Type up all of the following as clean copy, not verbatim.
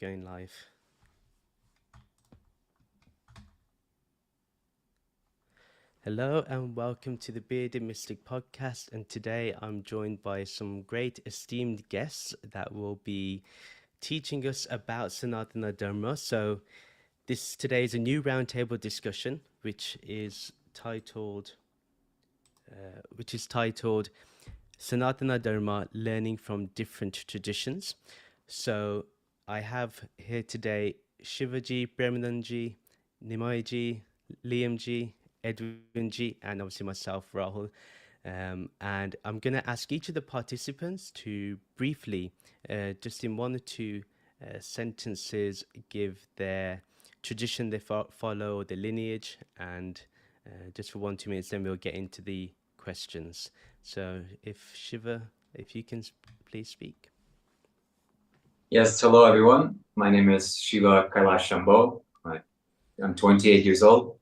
going live. Hello and welcome to the Bearded Mystic podcast. And today I'm joined by some great esteemed guests that will be teaching us about Sanatana Dharma. So today is a new roundtable discussion, which is titled Sanatana Dharma, Learning from Different Traditions. So I have here today Shivaji, Premanand, Nimāi, Lyam, Edwin, and obviously myself, Rahul. And I'm going to ask each of the participants to briefly, just in one or two sentences, give their tradition they follow, or their lineage, and just for 1-2 minutes, then we'll get into the questions. So if Shiva, if you can please speak. Yes, hello everyone. My name is Shiva Kailash Shambho. I'm 28 years old.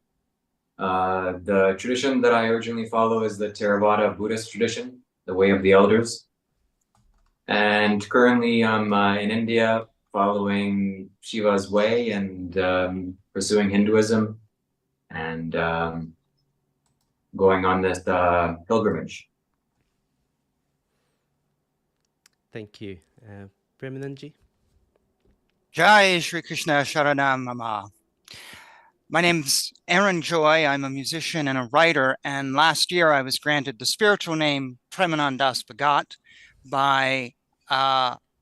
The tradition that I originally follow is the Theravada Buddhist tradition, the way of the elders. And currently I'm in India following Shiva's way and pursuing Hinduism and going on this pilgrimage. Thank you. Premanand. Jai Shri Krishna Sharanam Mama. My name's Aaron Joy. I'm a musician and a writer, and last year I was granted the spiritual name Premanand Bhagat by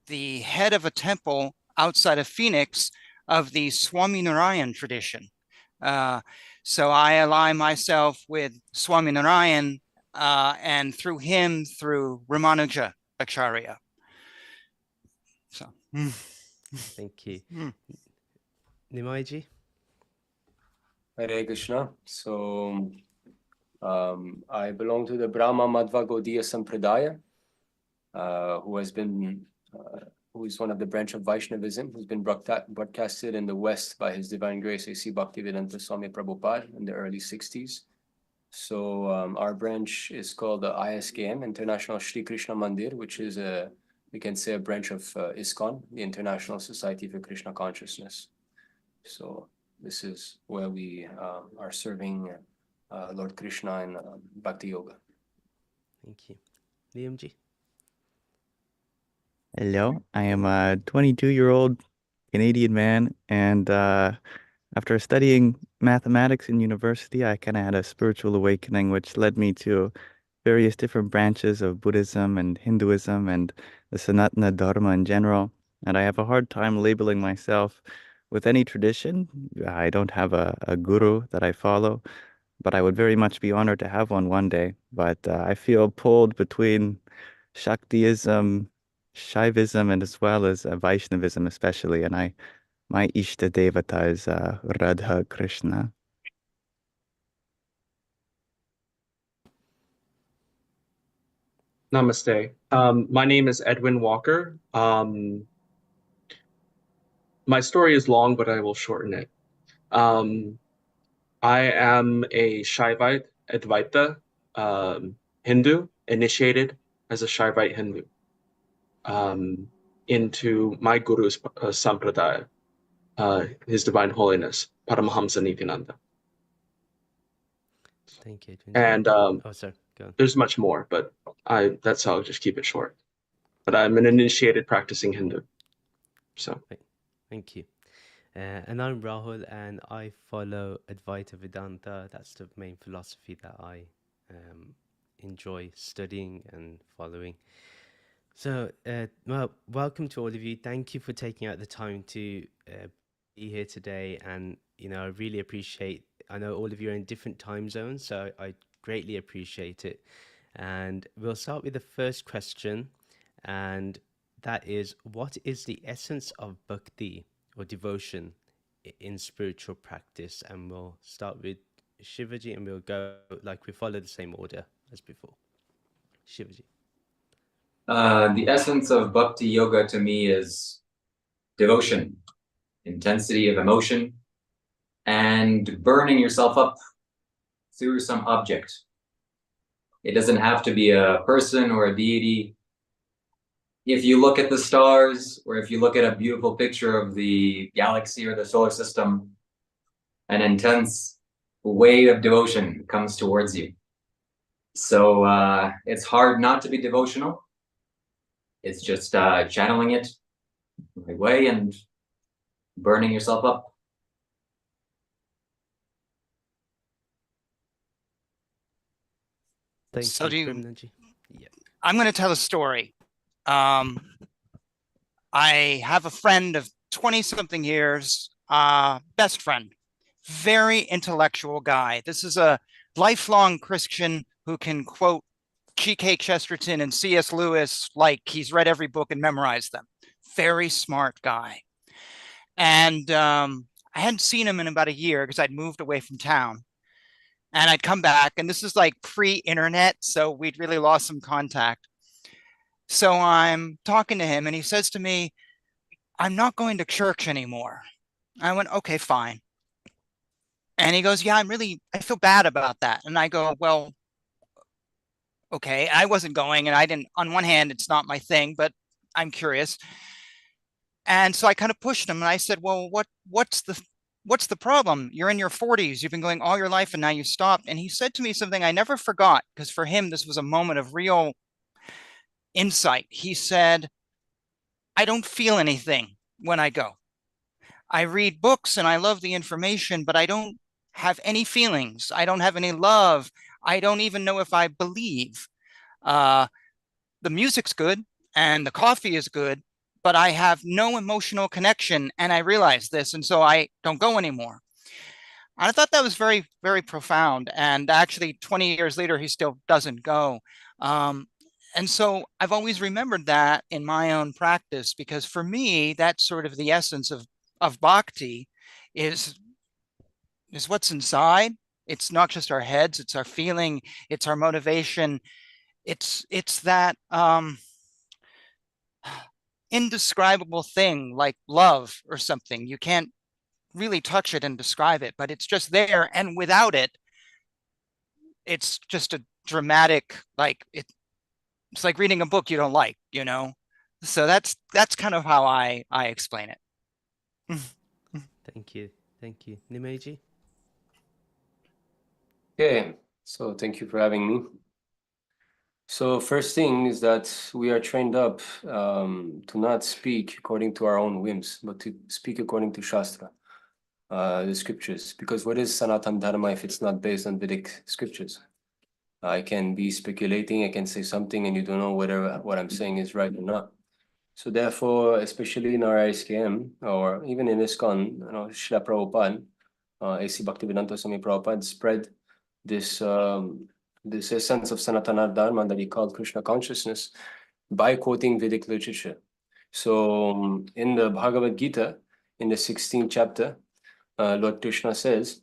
the head of a temple outside of Phoenix of the Swaminarayan tradition. So I align myself with Swaminarayan and through him, through Ramanuja Acharya. So. Thank you. Nimāi. Hare Krishna. So I belong to the Brahma Madhva Gaudiya Sampradaya, who is one of the branch of Vaishnavism, who's been broadcasted in the West by His Divine Grace A.C. Bhaktivedanta Swami Prabhupada in the early 60s. So our branch is called the ISKM, International Shri Krishna Mandir, which is we can say a branch of ISKCON, the International Society for Krishna Consciousness. So this is where we are serving Lord Krishna in Bhakti Yoga. Thank you. Lyam. Hello, I am a 22-year-old Canadian man, and after studying mathematics in university, I kind of had a spiritual awakening, which led me to various different branches of Buddhism and Hinduism and the Sanatana Dharma in general. And I have a hard time labeling myself with any tradition. I don't have a guru that I follow, but I would very much be honored to have one day. But I feel pulled between Shaktiism, Shaivism, and as well as Vaishnavism especially. And my Ishta Devata is Radha Krishna. Namaste. My name is Edwin Walker. My story is long, but I will shorten it. I am a Shaivite Advaita Hindu, initiated as a Shaivite Hindu into my guru's sampradaya, His Divine Holiness, Paramahamsa Nityananda. Thank you. And sorry. Go on. There's much more, but that's how I'll just keep it short. But I'm an initiated practicing Hindu. So thank you. And I'm Rahul, and I follow Advaita Vedanta. That's the main philosophy that I enjoy studying and following. So, well, welcome to all of you. Thank you for taking out the time to be here today. And, I really appreciate, I know all of you are in different time zones, so I greatly appreciate it. And we'll start with the first question, and that is, what is the essence of bhakti or devotion in spiritual practice? And we'll start with Shivaji, and we'll go we follow the same order as before. Shivaji. The essence of bhakti yoga to me is devotion, intensity of emotion, and burning yourself up through some object. It doesn't have to be a person or a deity. if you look at the stars, or if you look at a beautiful picture of the galaxy or the solar system, an intense wave of devotion comes towards you. So it's hard not to be devotional. It's just channeling it the right way and burning yourself up. Thank So you, do you- Premanand. Yeah. I'm going to tell a story. I have a friend of 20-something years, best friend, very intellectual guy. This is a lifelong Christian who can quote G.K. Chesterton and C.S. Lewis like he's read every book and memorized them. Very smart guy. And I hadn't seen him in about a year because I'd moved away from town. And I'd come back, and this is like pre-internet, so we'd really lost some contact. So I'm talking to him, and he says to me, "I'm not going to church anymore." I went, "Okay, fine." And he goes, "Yeah, I feel bad about that." And I go, "Well, okay." I wasn't going, and I didn't, on one hand, it's not my thing, but I'm curious. And so I kind of pushed him, and I said, "Well, what's the problem? You're in your 40s. You've been going all your life, and now you stopped." And he said to me something I never forgot, because for him, this was a moment of real insight. He said, "I don't feel anything when I go. I read books and I love the information, but I don't have any feelings. I don't have any love. I don't even know if I believe. The music's good and the coffee is good, but I have no emotional connection, and I realize this, and so I don't go anymore." And I thought that was very, very profound. And actually, 20 years later, he still doesn't go. And so I've always remembered that in my own practice, because for me, that's sort of the essence of bhakti is what's inside. It's not just our heads, it's our feeling, it's our motivation. It's that indescribable thing like love or something. You can't really touch it and describe it, but it's just there. And without it, it's just a dramatic, like it's like reading a book you don't like, you know? So that's kind of how I explain it. Thank you. Thank you. Nimāi? Okay, so thank you for having me. So first thing is that we are trained up to not speak according to our own whims, but to speak according to Shastra, the scriptures. Because what is Sanatana Dharma if it's not based on Vedic scriptures? I can be speculating, I can say something, and you don't know whether what I'm saying is right or not. So therefore, especially in our ISKM, or even in ISKCON, Srila Prabhupada, A.C. Bhaktivedanta Swami Prabhupada spread this this essence of Sanatana Dharma that he called Krishna consciousness by quoting Vedic literature. So in the Bhagavad Gita, in the 16th chapter, Lord Krishna says,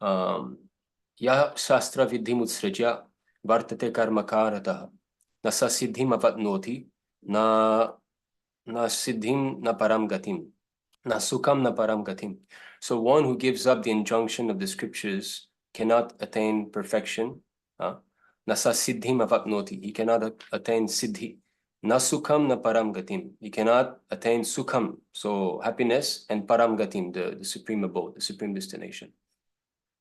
Ya Shastra Vidhim Utsrajya Vartate Karmakarataha Na Sasiddhim Avatnoti Na Siddhim Na Param Gatim Na Sukham Na Param Gatim. So one who gives up the injunction of the scriptures cannot attain perfection. Nasa siddhim avatnoti. He cannot attain siddhi. Na sukham na param gatim. He cannot attain sukham, so happiness, and param gatim, the supreme abode, the supreme destination.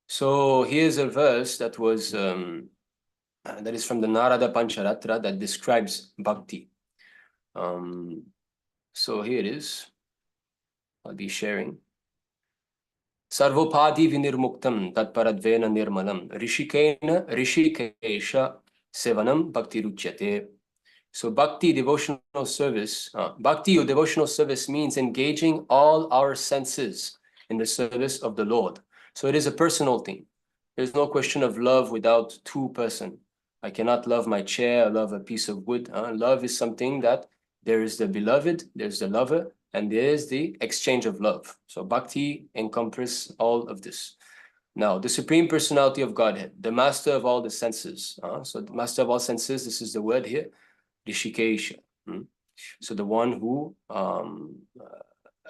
So here's a verse that was that is from the Narada Pancharatra that describes bhakti. So here it is. I'll be sharing. Sarvopadi vinirmuktam tatparadvena nirmalam rishikesha sevanam bhakti ruchyate. So bhakti, devotional service, bhakti or devotional service means engaging all our senses in the service of the Lord. So it is a personal thing. There's no question of love without two person. I cannot love my chair, I love a piece of wood. Love is something that there is the beloved, there's the lover, and there is the exchange of love. So bhakti encompasses all of this. Now, the Supreme Personality of Godhead, the master of all the senses. So the master of all senses, this is the word here, Rishikesha. So the one who,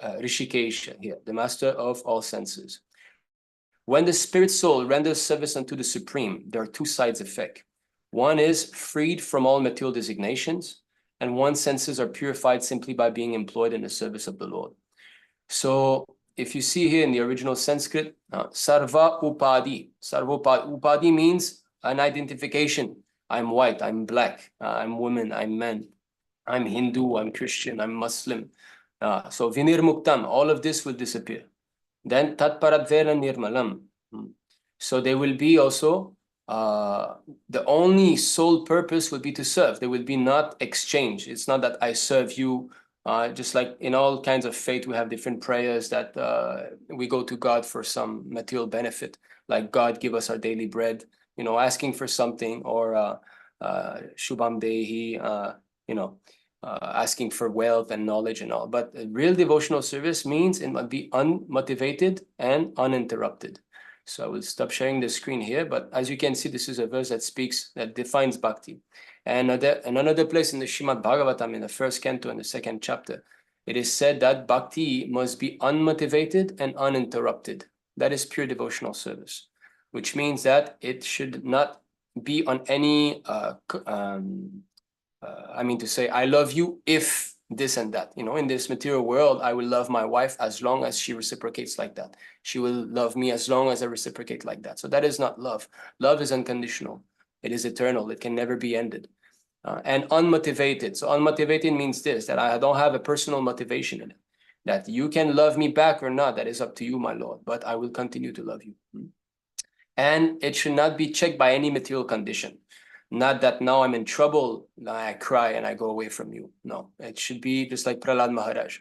Rishikesha here, the master of all senses. When the spirit soul renders service unto the Supreme, there are two sides effect. One is freed from all material designations, and one's senses are purified simply by being employed in the service of the Lord. So if you see here in the original Sanskrit, sarva upadi. Sarva upadi means an identification. I'm white, I'm black, I'm woman, I'm man, I'm Hindu, I'm Christian, I'm Muslim. So vinirmuktam, all of this will disappear. Then tatparadvera nirmalam. So there will be also, the only sole purpose will be to serve. There will be not exchange. It's not that I serve you. Just like in all kinds of faith, we have different prayers that we go to God for some material benefit, like God give us our daily bread, you know, asking for something, or Shubham Dehi, you know, asking for wealth and knowledge and all. But real devotional service means it must be unmotivated and uninterrupted. So I will stop sharing the screen here, but as you can see, this is a verse that defines bhakti. And another place in the Srimad Bhagavatam, in the first canto and the second chapter, it is said that bhakti must be unmotivated and uninterrupted. That is pure devotional service, which means that it should not be on any, I mean to say, I love you if this and that. You know, in this material world, I will love my wife as long as she reciprocates like that. She will love me as long as I reciprocate like that. So that is not love. Love is unconditional. It is eternal. It can never be ended. And unmotivated. So unmotivated means this, that I don't have a personal motivation in it. That you can love me back or not, that is up to you, my Lord, but I will continue to love you. And it should not be checked by any material condition. Not that now I'm in trouble, I cry and I go away from you. No, it should be just like Prahlad Maharaj.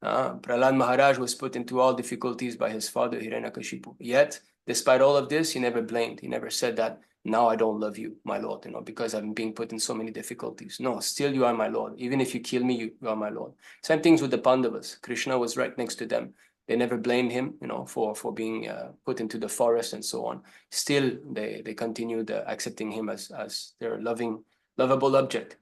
Prahlad Maharaj was put into all difficulties by his father, Hiranyakashipu. Yet, despite all of this, he never blamed. He never said that, now I don't love you, my Lord, you know, because I'm being put in so many difficulties. No, still you are my Lord. Even if you kill me, you are my Lord. Same things with the Pandavas. Krishna was right next to them. They never blamed him, you know, for being put into the forest and so on. Still, they continued accepting him as their lovable object.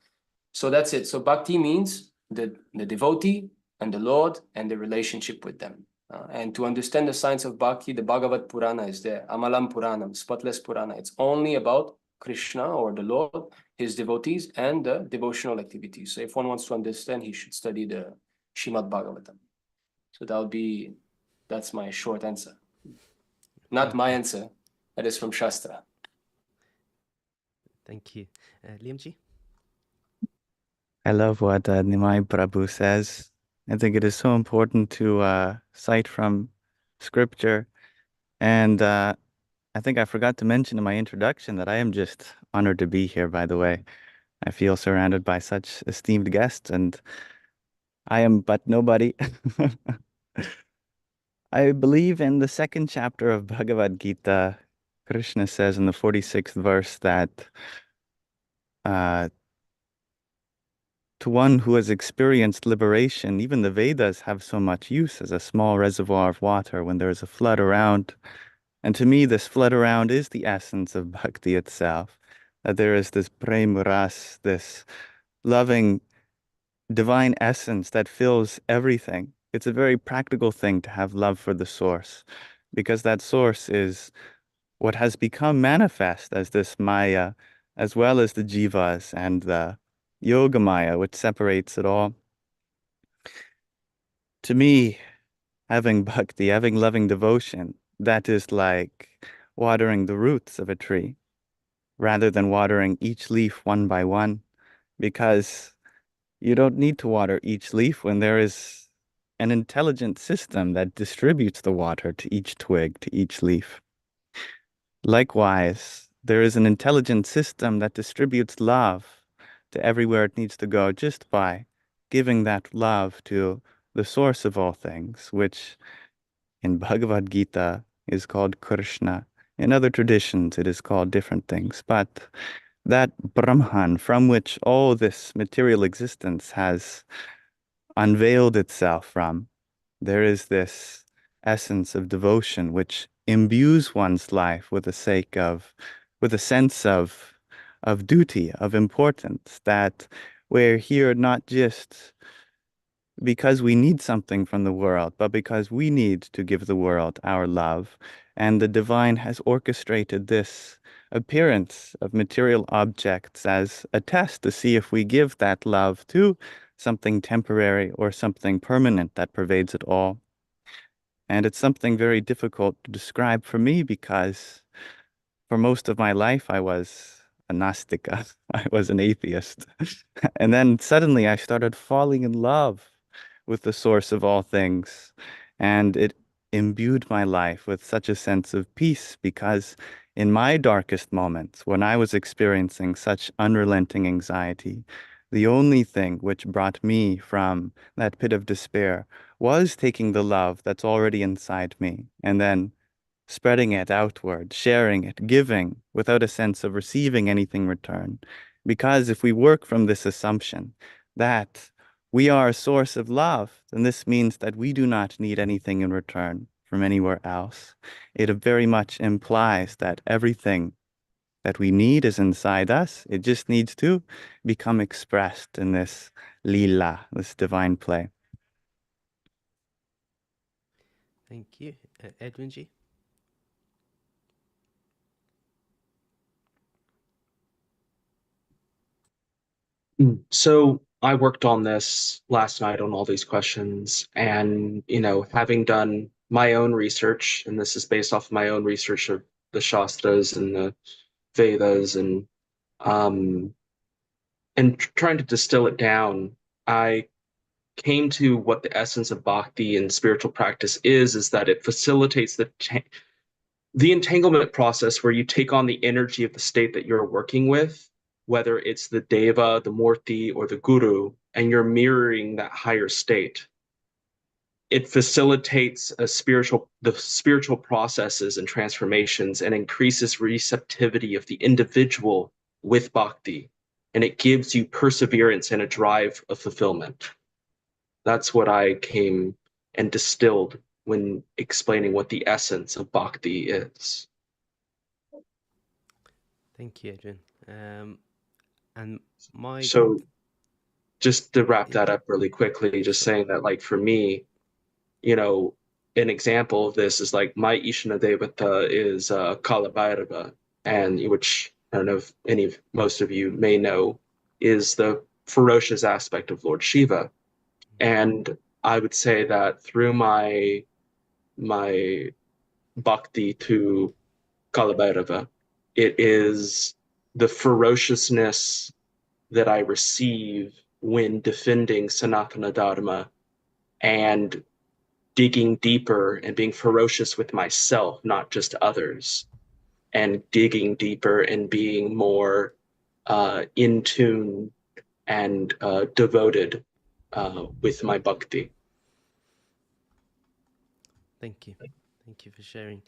So that's it. So bhakti means the devotee and the Lord and the relationship with them. And to understand the science of bhakti, the Bhagavad Purana is there, Amalam Puranam, spotless Purana. It's only about Krishna or the Lord, his devotees, and the devotional activities. So if one wants to understand, he should study the Srimad Bhagavatam. So that's my short answer. Not my answer, that is from Shastra. Thank you. Lyamji? I love what Nimāi Prabhu says. I think it is so important to cite from scripture. And I think I forgot to mention in my introduction that I am just honored to be here, by the way. I feel surrounded by such esteemed guests, and I am but nobody. I believe in the second chapter of Bhagavad Gita, Krishna says in the 46th verse that to one who has experienced liberation, even the Vedas have so much use as a small reservoir of water when there is a flood around. And to me, this flood around is the essence of bhakti itself, that there is this prem ras, this loving divine essence that fills everything. It's a very practical thing to have love for the source, because that source is what has become manifest as this Maya, as well as the jivas and the Yoga Maya, which separates it all. To me, having bhakti, having loving devotion, that is like watering the roots of a tree, rather than watering each leaf one by one, because you don't need to water each leaf when there is an intelligent system that distributes the water to each twig, to each leaf. Likewise, there is an intelligent system that distributes love to everywhere it needs to go just by giving that love to the source of all things, which in Bhagavad Gita is called Krishna. In other traditions, it is called different things. But that Brahman from which all this material existence has unveiled itself from, there is this essence of devotion which imbues one's life with a sense of duty, of importance, that we're here not just because we need something from the world, but because we need to give the world our love. And the divine has orchestrated this appearance of material objects as a test to see if we give that love to something temporary or something permanent that pervades it all. And it's something very difficult to describe for me because for most of my life I was a Nastika. I was an atheist. And then suddenly I started falling in love with the source of all things. And it imbued my life with such a sense of peace because in my darkest moments, when I was experiencing such unrelenting anxiety, the only thing which brought me from that pit of despair was taking the love that's already inside me and then spreading it outward, sharing it, giving without a sense of receiving anything in return. Because if we work from this assumption that we are a source of love, then this means that we do not need anything in return from anywhere else. It very much implies that everything that we need is inside us. It just needs to become expressed in this lila, this divine play. Thank you. Edwin G? So I worked on this last night on all these questions, and having done my own research, and this is based off my own research of the Shastras and the Vedas, and trying to distill it down, I came to what the essence of bhakti and spiritual practice is that it facilitates the entanglement process where you take on the energy of the state that you're working with, whether it's the deva, the murti, or the guru, and you're mirroring that higher state. It facilitates the spiritual processes and transformations and increases receptivity of the individual with bhakti. And it gives you perseverance and a drive of fulfillment. That's what I came and distilled when explaining what the essence of bhakti is. Thank you, Edwin. And my So just to wrap that up really quickly, just saying that, like, for me, an example of this is like my Ishana Devata is Kalabhairava, and which I don't know if most of you may know, is the ferocious aspect of Lord Shiva. And I would say that through my bhakti to Kalabhairava, it is the ferociousness that I receive when defending Sanatana Dharma and digging deeper and being ferocious with myself, not just others, and digging deeper and being more in tune and devoted with my bhakti. Thank you. Thank you for sharing.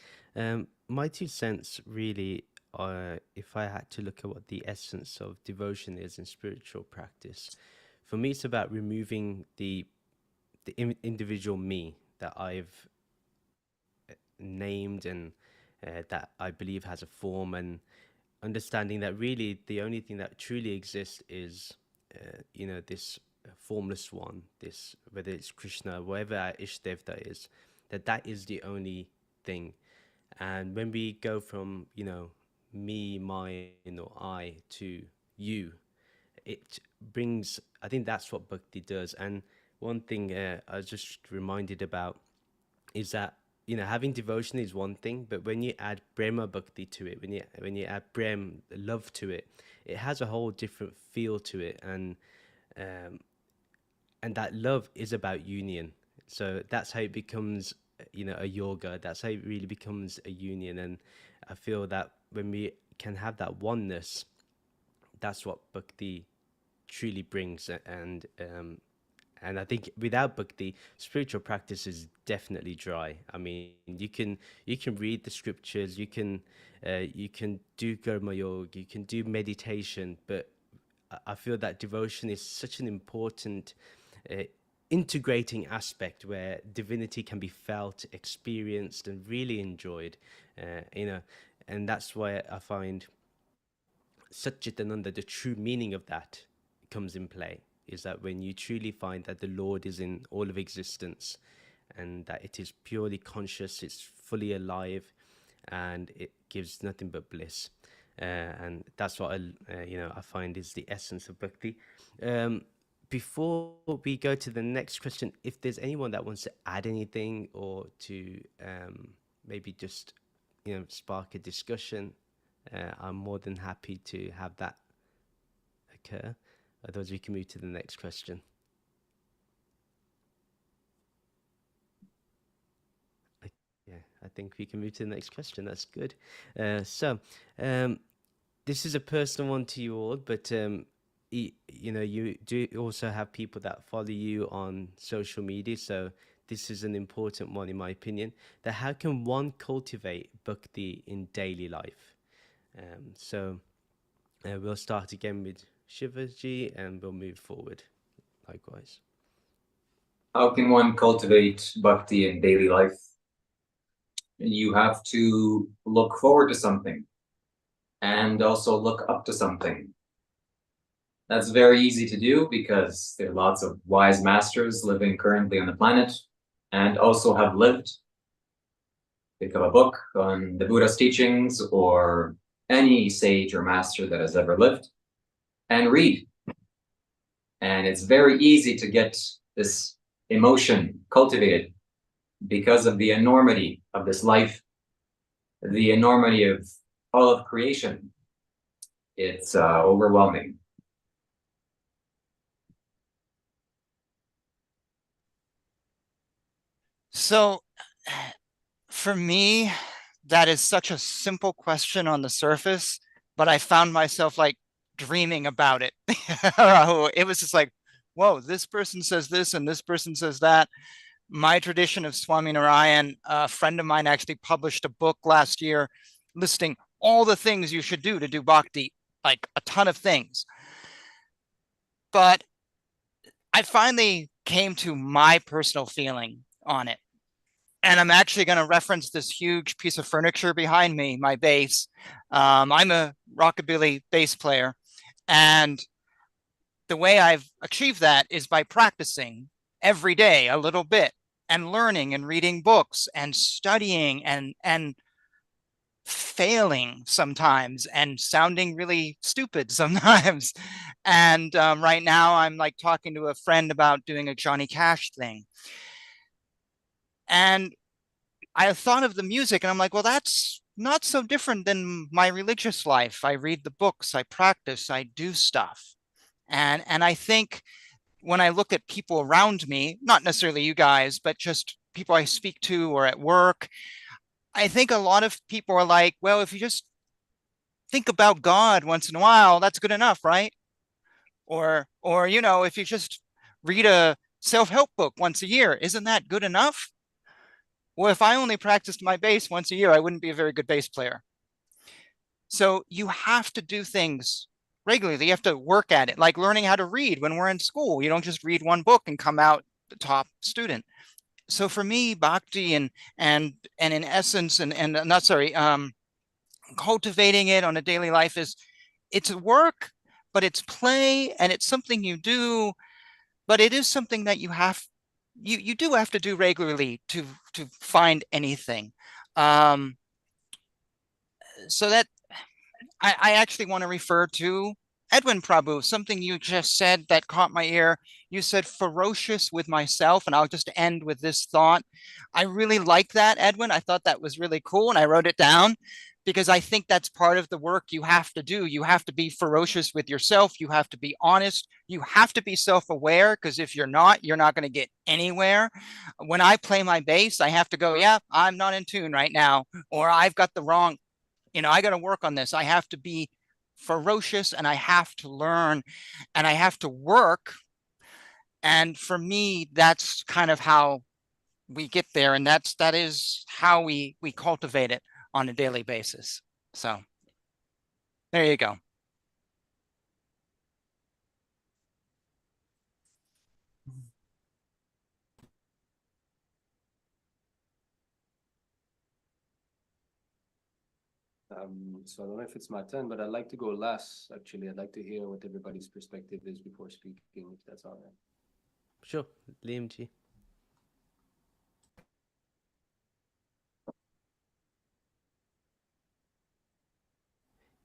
My 2 cents really are, if I had to look at what the essence of devotion is in spiritual practice, for me it's about removing the individual me that I've named and that I believe has a form, and understanding that really the only thing that truly exists is this formless one, this, whether it's Krishna, whatever our Ishtevta is, that is the only thing. And when we go from me, mine, or I to you, it brings, I think that's what bhakti does. And one thing I was just reminded about is that having devotion is one thing, but when you add Brahma Bhakti to it, when you add Brem love to it, it has a whole different feel to it, and that love is about union. So that's how it becomes a yoga. That's how it really becomes a union. And I feel that when we can have that oneness, that's what bhakti truly brings. And I think without bhakti, spiritual practice is definitely dry. I mean, you can read the scriptures, you can do karma yoga, you can do meditation, but I feel that devotion is such an important integrating aspect where divinity can be felt, experienced, and really enjoyed. And that's why I find Satchitananda, the true meaning of that, comes in play, is that when you truly find that the Lord is in all of existence and that it is purely conscious, it's fully alive, and it gives nothing but bliss. and that's what I find is the essence of bhakti. Before we go to the next question, if there's anyone that wants to add anything or to maybe just spark a discussion, I'm more than happy to have that occur. Otherwise, we can move to the next question. Yeah, I think we can move to the next question. That's good. So this is a personal one to you all, but you do also have people that follow you on social media. So this is an important one, in my opinion. That how can one cultivate bhakti in daily life? So we'll start again with Shivaji, and we'll move forward likewise. How can one cultivate bhakti in daily life? You have to look forward to something and also look up to something. That's very easy to do because there are lots of wise masters living currently on the planet and also have lived. Pick up a book on the Buddha's teachings or any sage or master that has ever lived and read. And it's very easy to get this emotion cultivated because of the enormity of this life, the enormity of all of creation. It's overwhelming. So for me, that is such a simple question on the surface, but I found myself like dreaming about it. It was just like, whoa, this person says this and this person says that. My tradition of Swaminarayan, a friend of mine actually published a book last year listing all the things you should do to do bhakti, like a ton of things. But I finally came to my personal feeling on it. And I'm actually going to reference this huge piece of furniture behind me, my bass. I'm a rockabilly bass player. And the way I've achieved that is by practicing every day a little bit and learning and reading books and studying and failing sometimes and sounding really stupid sometimes. And right now I'm like talking to a friend about doing a Johnny Cash thing. And I thought of the music and I'm like, well, that's not so different than my religious life. I read the books, I practice, I do stuff. And I think when I look at people around me, not necessarily you guys, but just people I speak to or at work, I think a lot of people are like, well, if you just think about God once in a while, that's good enough, right? Or if you just read a self-help book once a year, isn't that good enough? Well, if I only practiced my bass once a year, I wouldn't be a very good bass player. So you have to do things regularly. You have to work at it, like learning how to read when we're in school. You don't just read one book and come out the top student. So for me, bhakti and in essence, and not sorry, cultivating it on a daily life it's work, but it's play and it's something you do, but it is something that you do have to do regularly to find anything. So that I actually want to refer to Edwin Prabhu, something you just said that caught my ear. You said ferocious with myself, and I'll just end with this thought. I really like that, Edwin. I thought that was really cool, and I wrote it down because I think that's part of the work you have to do. You have to be ferocious with yourself. You have to be honest. You have to be self-aware, because if you're not going to get anywhere. When I play my bass, I have to go, yeah, I'm not in tune right now, or I've got the wrong, I got to work on this. I have to be ferocious and I have to learn and I have to work. And for me, that's kind of how we get there. And that is how we cultivate it on a daily basis. So there you go. So I don't know if it's my turn, but I'd like to go last. Actually, I'd like to hear what everybody's perspective is before speaking, if that's all right. Sure, Lyam ji.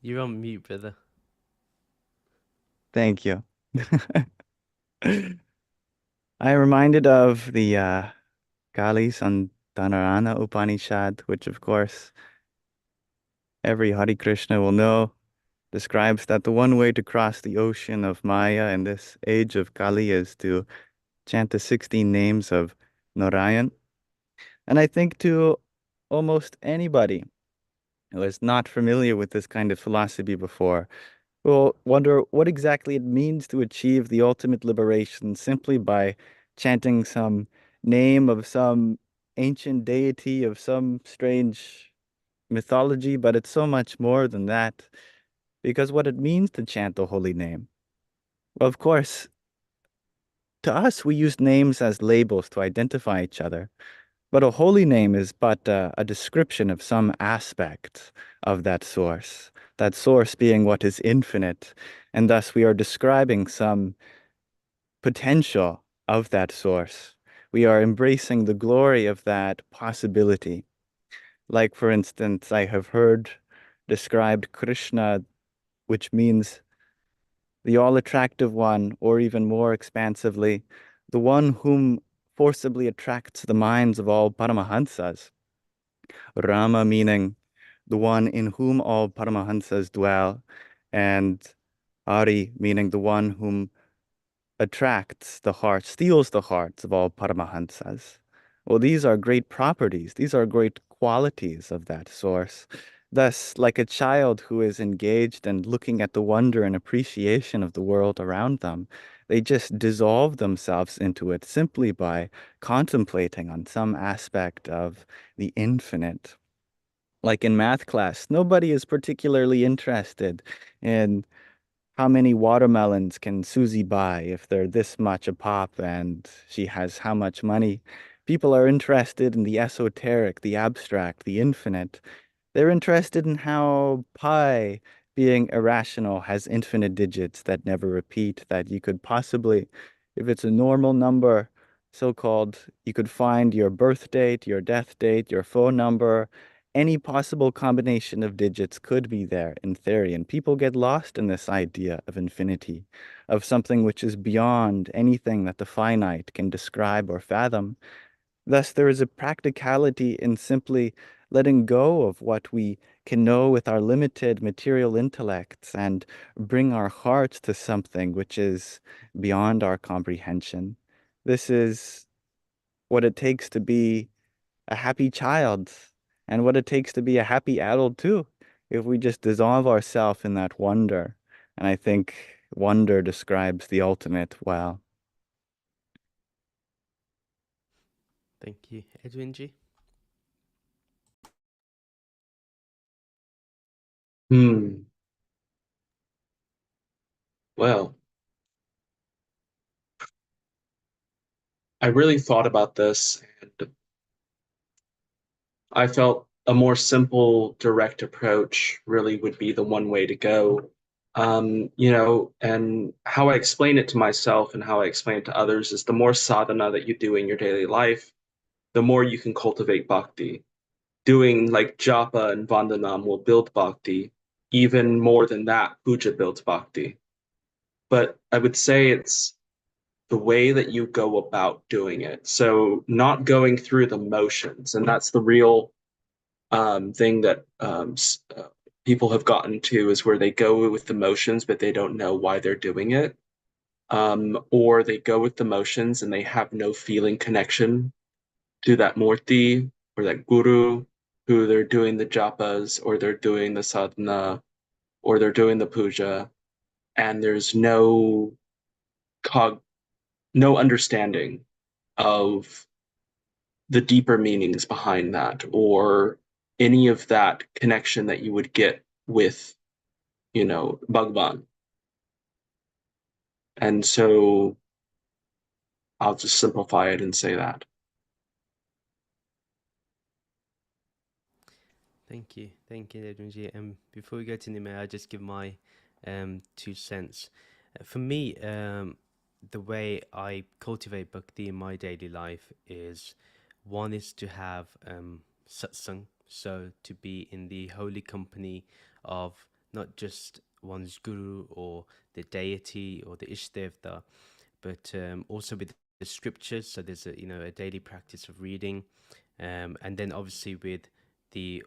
You're on mute, brother. Thank you. I am reminded of the Kali Sanatana Upanishad, which of course every Hare Krishna will know, describes that the one way to cross the ocean of Maya in this age of Kali is to chant the 16 names of Narayan. And I think to almost anybody who is not familiar with this kind of philosophy before will wonder what exactly it means to achieve the ultimate liberation simply by chanting some name of some ancient deity of some strange mythology, but it's so much more than that. Because what it means to chant the holy name, well, of course, to us, we use names as labels to identify each other. But a holy name is but a description of some aspect of that source being what is infinite, and thus we are describing some potential of that source. We are embracing the glory of that possibility. Like, for instance, I have heard described Krishna, which means the all-attractive one, or even more expansively, the one whom forcibly attracts the minds of all Paramahansas. Rama meaning the one in whom all Paramahansas dwell, and Ari meaning the one whom attracts the heart, steals the hearts of all Paramahansas. Well, these are great properties. These are great qualities of that source. Thus, like a child who is engaged and looking at the wonder and appreciation of the world around them, they just dissolve themselves into it simply by contemplating on some aspect of the infinite. Like in math class, nobody is particularly interested in how many watermelons can Susie buy if they're this much a pop and she has how much money. People are interested in the esoteric, the abstract, the infinite. They're interested in how pi, being irrational, has infinite digits that never repeat, that you could possibly, if it's a normal number, so-called, you could find your birth date, your death date, your phone number, any possible combination of digits could be there in theory, and people get lost in this idea of infinity, of something which is beyond anything that the finite can describe or fathom. Thus, there is a practicality in simply letting go of what we can know with our limited material intellects and bring our hearts to something which is beyond our comprehension. This is what it takes to be a happy child and what it takes to be a happy adult too, if we just dissolve ourselves in that wonder. And I think wonder describes the ultimate well. Thank you. Edwin G. Well, I really thought about this, and I felt a more simple, direct approach really would be the one way to go. And how I explain it to myself and how I explain it to others is the more sadhana that you do in your daily life, the more you can cultivate bhakti. Doing like japa and vandanam will build bhakti. Even more than that, puja builds bhakti. But I would say it's the way that you go about doing it. So not going through the motions, and that's the real thing that people have gotten to, is where they go with the motions, but they don't know why they're doing it. Or they go with the motions and they have no feeling connection to that murti or that guru who they're doing the japas or they're doing the sadhana or they're doing the puja, and there's no understanding of the deeper meanings behind that or any of that connection that you would get with, Bhagwan. And so I'll just simplify it and say that. Thank you. Thank you, Edwin G. Before we go to Nimāi, I'll just give my 2 cents. For me, the way I cultivate bhakti in my daily life is, one is to have satsang, so to be in the holy company of not just one's guru or the deity or the Ishtevta, but also with the scriptures. So there's a daily practice of reading, and then obviously with the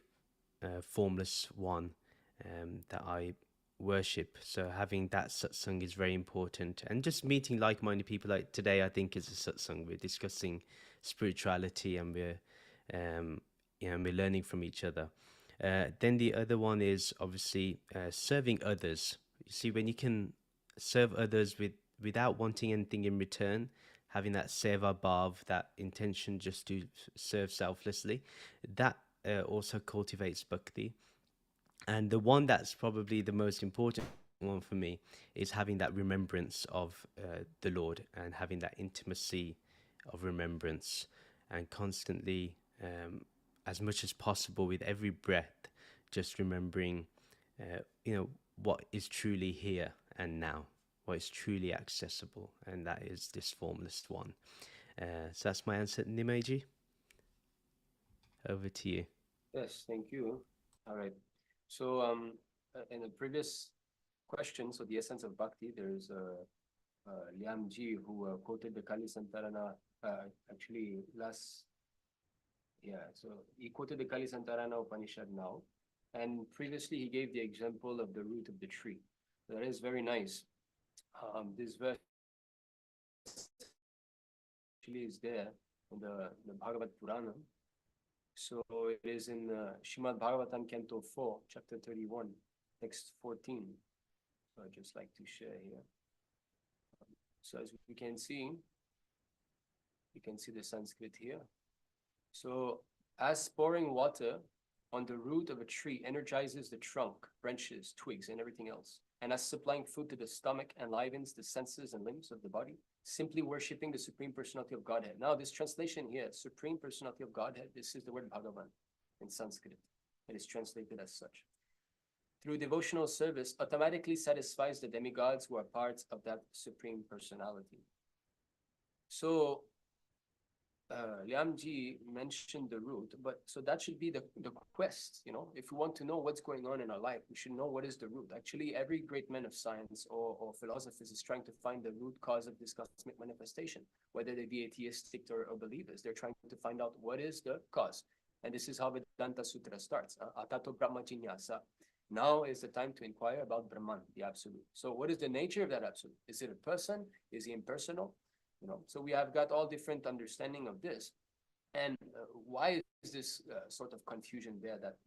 formless one that I worship. So having that satsang is very important, and just meeting like-minded people. Like today, I think is a satsang. We're discussing spirituality, and we're learning from each other. Then the other one is obviously serving others. You see, when you can serve others without wanting anything in return, having that seva bhav, that intention just to serve selflessly, that also cultivates bhakti. And the one that's probably the most important one for me is having that remembrance of the Lord, and having that intimacy of remembrance, and constantly, as much as possible, with every breath, just remembering, what is truly here and now, what is truly accessible, and that is this formless one. So that's my answer. Nimāi, over to you. Yes, thank you. All right. So in the previous question, so the essence of bhakti, there's Lyam who quoted the Kali Santarana actually so he quoted the Kali Santarana Upanishad now, and previously he gave the example of the root of the tree. That is very nice. This verse actually is there in the Bhagavad Purana. So it is in Srimad Bhagavatam, Canto 4, Chapter 31, Text 14. So I'd just like to share here. So as we can see, you can see the Sanskrit here. So as pouring water on the root of a tree energizes the trunk, branches, twigs, and everything else, and as supplying food to the stomach enlivens the senses and limbs of the body, simply worshipping the Supreme Personality of Godhead. Now, this translation here, Supreme Personality of Godhead, this is the word Bhagavan in Sanskrit. It is translated as such. Through devotional service, automatically satisfies the demigods who are parts of that Supreme Personality. So, Lyam mentioned the root, but so that should be the quest, if we want to know what's going on in our life, we should know what is the root. Actually, every great man of science or philosophers is trying to find the root cause of this cosmic manifestation, whether they be atheistic or believers. They're trying to find out what is the cause. And this is how Vedanta Sutra starts. Atato Brahma Jinyasa. Now is the time to inquire about Brahman, the absolute. So what is the nature of that absolute? Is it a person? Is he impersonal? So we have got all different understanding of this. And why is this sort of confusion there, that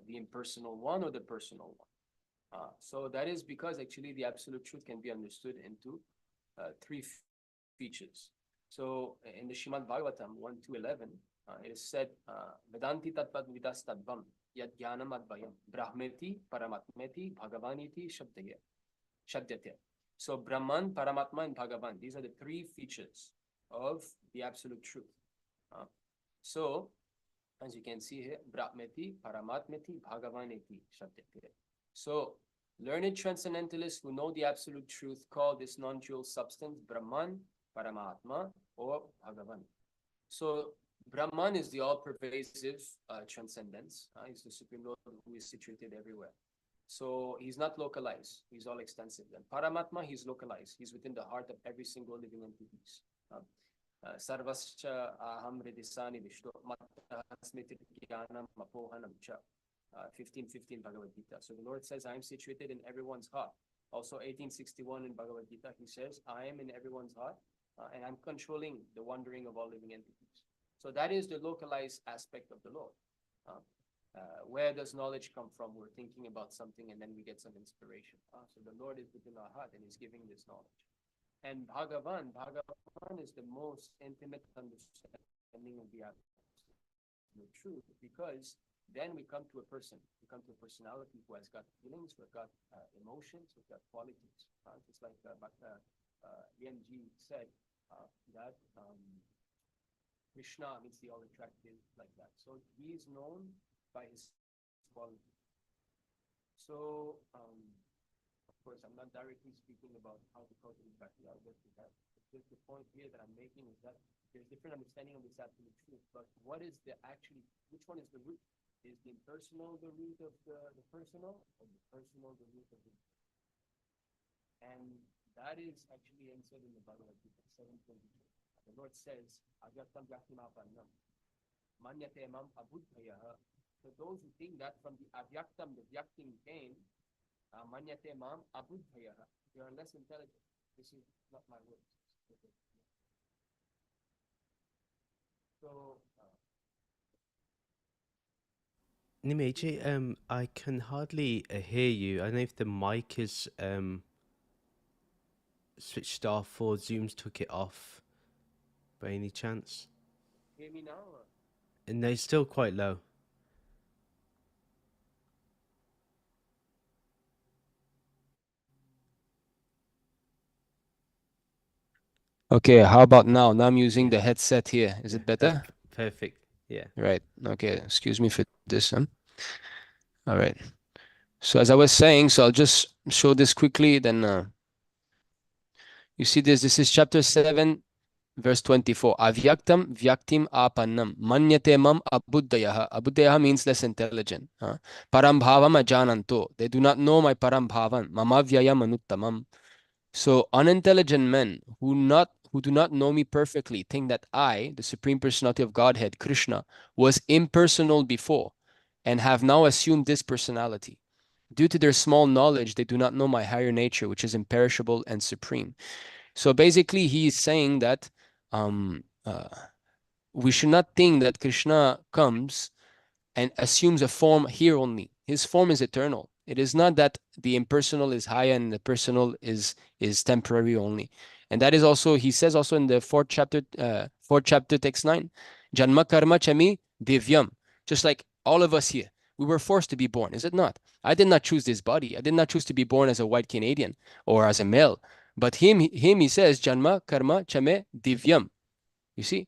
the impersonal one or the personal one? So that is because actually the absolute truth can be understood into three features. So in the Srimad Bhagavatam 1-11, it is said, Vedanti tatvad vidas tadvam yad jnanam advayam brahmeti paramatmeti bhagavaniti shabdyate. So Brahman, Paramatma, and Bhagavan, these are the three features of the absolute truth. So, as you can see here, Brahmeti, Paramatmeti, Bhagavaneti, Shabdyate. So, learned transcendentalists who know the absolute truth call this non-dual substance Brahman, Paramatma, or Bhagavan. So, Brahman is the all-pervasive transcendence. He's the Supreme Lord who is situated everywhere. So he's not localized, he's all extensive. And Paramatma, he's localized, he's within the heart of every single living entity. Sarvascha aham hridisani vishnu matasmiti jnanam apohanam cha. 15:15 Bhagavad Gita. So the Lord says, I am situated in everyone's heart. Also 1861 in Bhagavad Gita, he says, I am in everyone's heart, and I'm controlling the wandering of all living entities. So that is the localized aspect of the Lord. Where does knowledge come from? We're thinking about something and then we get some inspiration. So the Lord is within our heart and he's giving this knowledge. And Bhagavan is the most intimate understanding of the absolute truth, because then we come to a person, we come to a personality who has got feelings, who has got emotions, who has got qualities. Just like Lyam said, that Krishna means the all-attractive, like that. So he is known by his quality. So, of course, I'm not directly speaking about how to cultivate bhakti. I'll get to that. Just the point here that I'm making is that there's different understanding of this absolute truth, but what is the which one is the root? Is the impersonal the root of the personal, or the personal the root of the? And that is actually answered in the Bhagavad Gita 7:22. The Lord says, "Avyaktam vyaktim apannam, manyate mam abudhayaha." So those who think that from the avyaktam the vyaktim came, manyate mam abudhayaha, you are less intelligent. This is not my words. So. Nimāi, I can hardly hear you. I don't know if the mic is switched off or Zoom's took it off by any chance. Hear me now? And no, it's still quite low. Okay, how about now? Now I'm using the headset here. Is it better? Perfect. Yeah. Right. Okay. Excuse me for this. All right. So as I was saying, so I'll just show this quickly. Then you see this. This is chapter 7, verse 24. Avyaktam vyaktim apannam manyate mam abuddhayaha. Abuddhayaha means less intelligent. Param bhavam ajananto. They do not know my param bhavan. Mamavyayam anuttamam. So unintelligent men who do not know me perfectly think that I, the Supreme Personality of Godhead, Krishna, was impersonal before and have now assumed this personality. Due to their small knowledge, they do not know my higher nature, which is imperishable and supreme. So basically, he is saying that we should not think that Krishna comes and assumes a form here only. His form is eternal. It is not that the impersonal is high and the personal is temporary only. And that is also, he says also in the fourth chapter, text 9, Janma karma chami divyam. Just like all of us here, we were forced to be born, is it not? I did not choose this body. I did not choose to be born as a white Canadian or as a male. But him he says, Janma karma chame divyam. You see?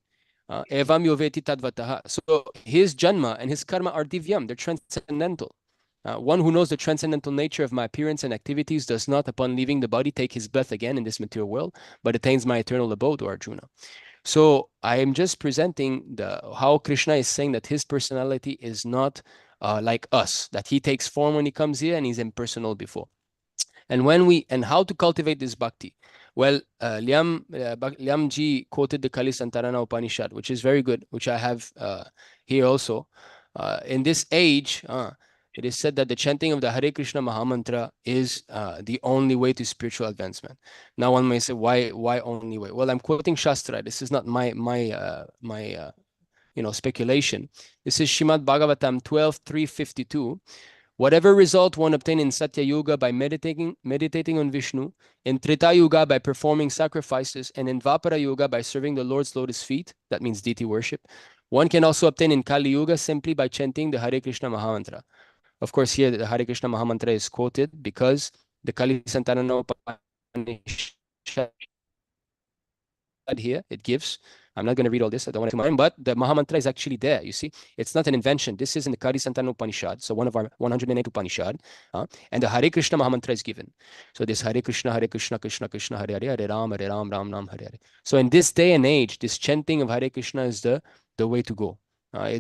Evam yoveti tadvataha. So his janma and his karma are divyam, they're transcendental. One who knows the transcendental nature of my appearance and activities does not, upon leaving the body, take his birth again in this material world, but attains my eternal abode, O Arjuna. So I am just presenting how Krishna is saying that his personality is not like us, that he takes form when he comes here and he's impersonal before. And how to cultivate this bhakti? Well, Lyam ji quoted the Kali Santarana Upanishad, which is very good, which I have here also. In this age, it is said that the chanting of the Hare Krishna Mahamantra is the only way to spiritual advancement. Now one may say, why only way? Well, I'm quoting Shastra. This is not my speculation. This is Shrimad Bhagavatam 12:352. Whatever result one obtain in Satya Yuga by meditating on Vishnu, in Trita Yuga by performing sacrifices, and in Dvapara Yuga by serving the Lord's lotus feet, that means deity worship, one can also obtain in Kali Yuga simply by chanting the Hare Krishna Mahamantra. Of course, here the Hare Krishna Mahamantra is quoted because the Kali Santarana Upanishad here, it gives. I'm not going to read all this. I don't want to mind, but the Mahamantra is actually there. You see, it's not an invention. This is in the Kali Santarana Upanishad, so one of our 108 Upanishad, and the Hare Krishna Mahamantra is given. So this Hare Krishna, Krishna Krishna, Hare Hare, Hare Ram, Ram Ram, Hare Hare. So in this day and age, this chanting of Hare Krishna is the way to go.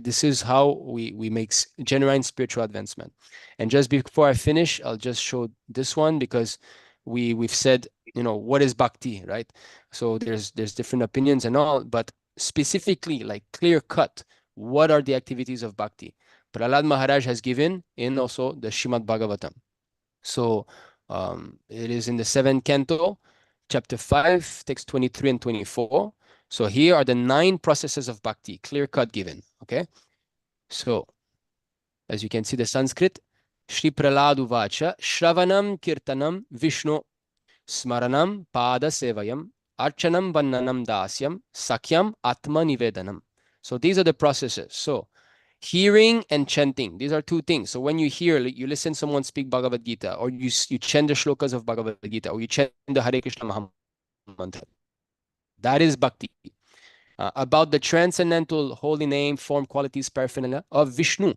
This is how we make genuine spiritual advancement. And just before I finish, I'll just show this one because we've said, what is bhakti, right? So there's different opinions and all, but specifically, like clear cut, what are the activities of bhakti? Prahlad Maharaj has given in also the Shrimad Bhagavatam. So it is in the 7th canto, chapter 5, text 23 and 24. So here are the 9 processes of bhakti, clear cut given. Okay. So as you can see, the Sanskrit, Shri Prahlad Uvacha, Shravanam Kirtanam Vishnu Smaranam Pada Sevayam Archanam Vannanam Dasyam Sakyam Atma Nivedanam. So these are the processes. So hearing and chanting, these are 2 things. So when you hear, you listen to someone speak Bhagavad Gita, or you chant the shlokas of Bhagavad Gita, or you chant the Hare Krishna Mahamantra, that is bhakti. About the transcendental holy name, form, qualities, paraphernalia of Vishnu.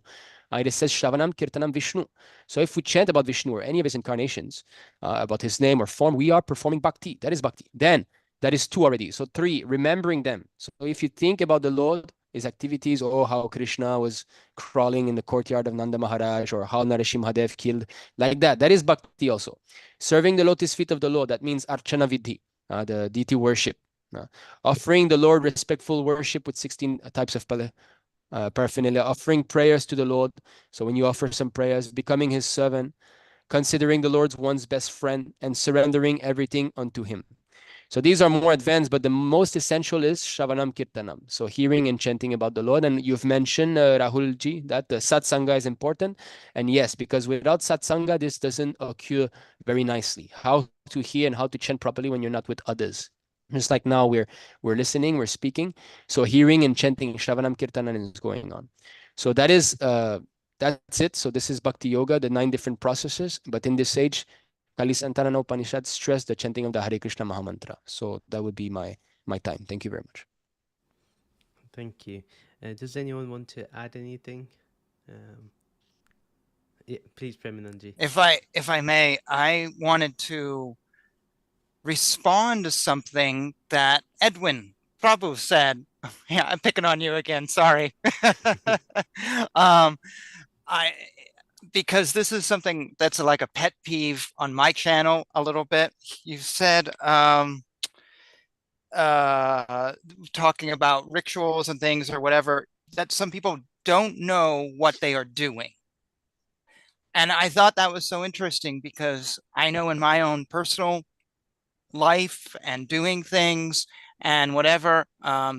It says Shravanam Kirtanam Vishnu. So if we chant about Vishnu or any of his incarnations, about his name or form, we are performing bhakti. That is bhakti. Then that is 2 already. So 3, remembering them. So if you think about the Lord, his activities, or how Krishna was crawling in the courtyard of Nanda Maharaj, or how Narasimhadev killed, like that. That is bhakti also. Serving the lotus feet of the Lord, that means archana vidhi, the deity worship. Offering the Lord respectful worship with 16 types of paraphernalia, offering prayers to the Lord. So when you offer some prayers, becoming his servant, considering the Lord's one's best friend, and surrendering everything unto him. So these are more advanced, but the most essential is Shravanam Kirtanam. So hearing and chanting about the Lord. And you've mentioned, Rahulji, that the satsanga is important. And yes, because without satsanga, this doesn't occur very nicely. How to hear and how to chant properly when you're not with others. Just like now we're listening, we're speaking. So hearing and chanting Shravanam Kirtanam is going on. So that's it. So this is Bhakti Yoga, the 9 different processes. But in this age, Kali Sanatana Upanishad stress the chanting of the Hare Krishna Mahamantra. So that would be my time. Thank you very much. Thank you. Does anyone want to add anything? Yeah, please, Premanandji. If I may, I wanted to respond to something that Edwin Prabhu said. Yeah, I'm picking on you again. Sorry. Because this is something that's like a pet peeve on my channel a little bit. You said talking about rituals and things or whatever, that some people don't know what they are doing. And I thought that was so interesting because I know in my own personal life and doing things and whatever,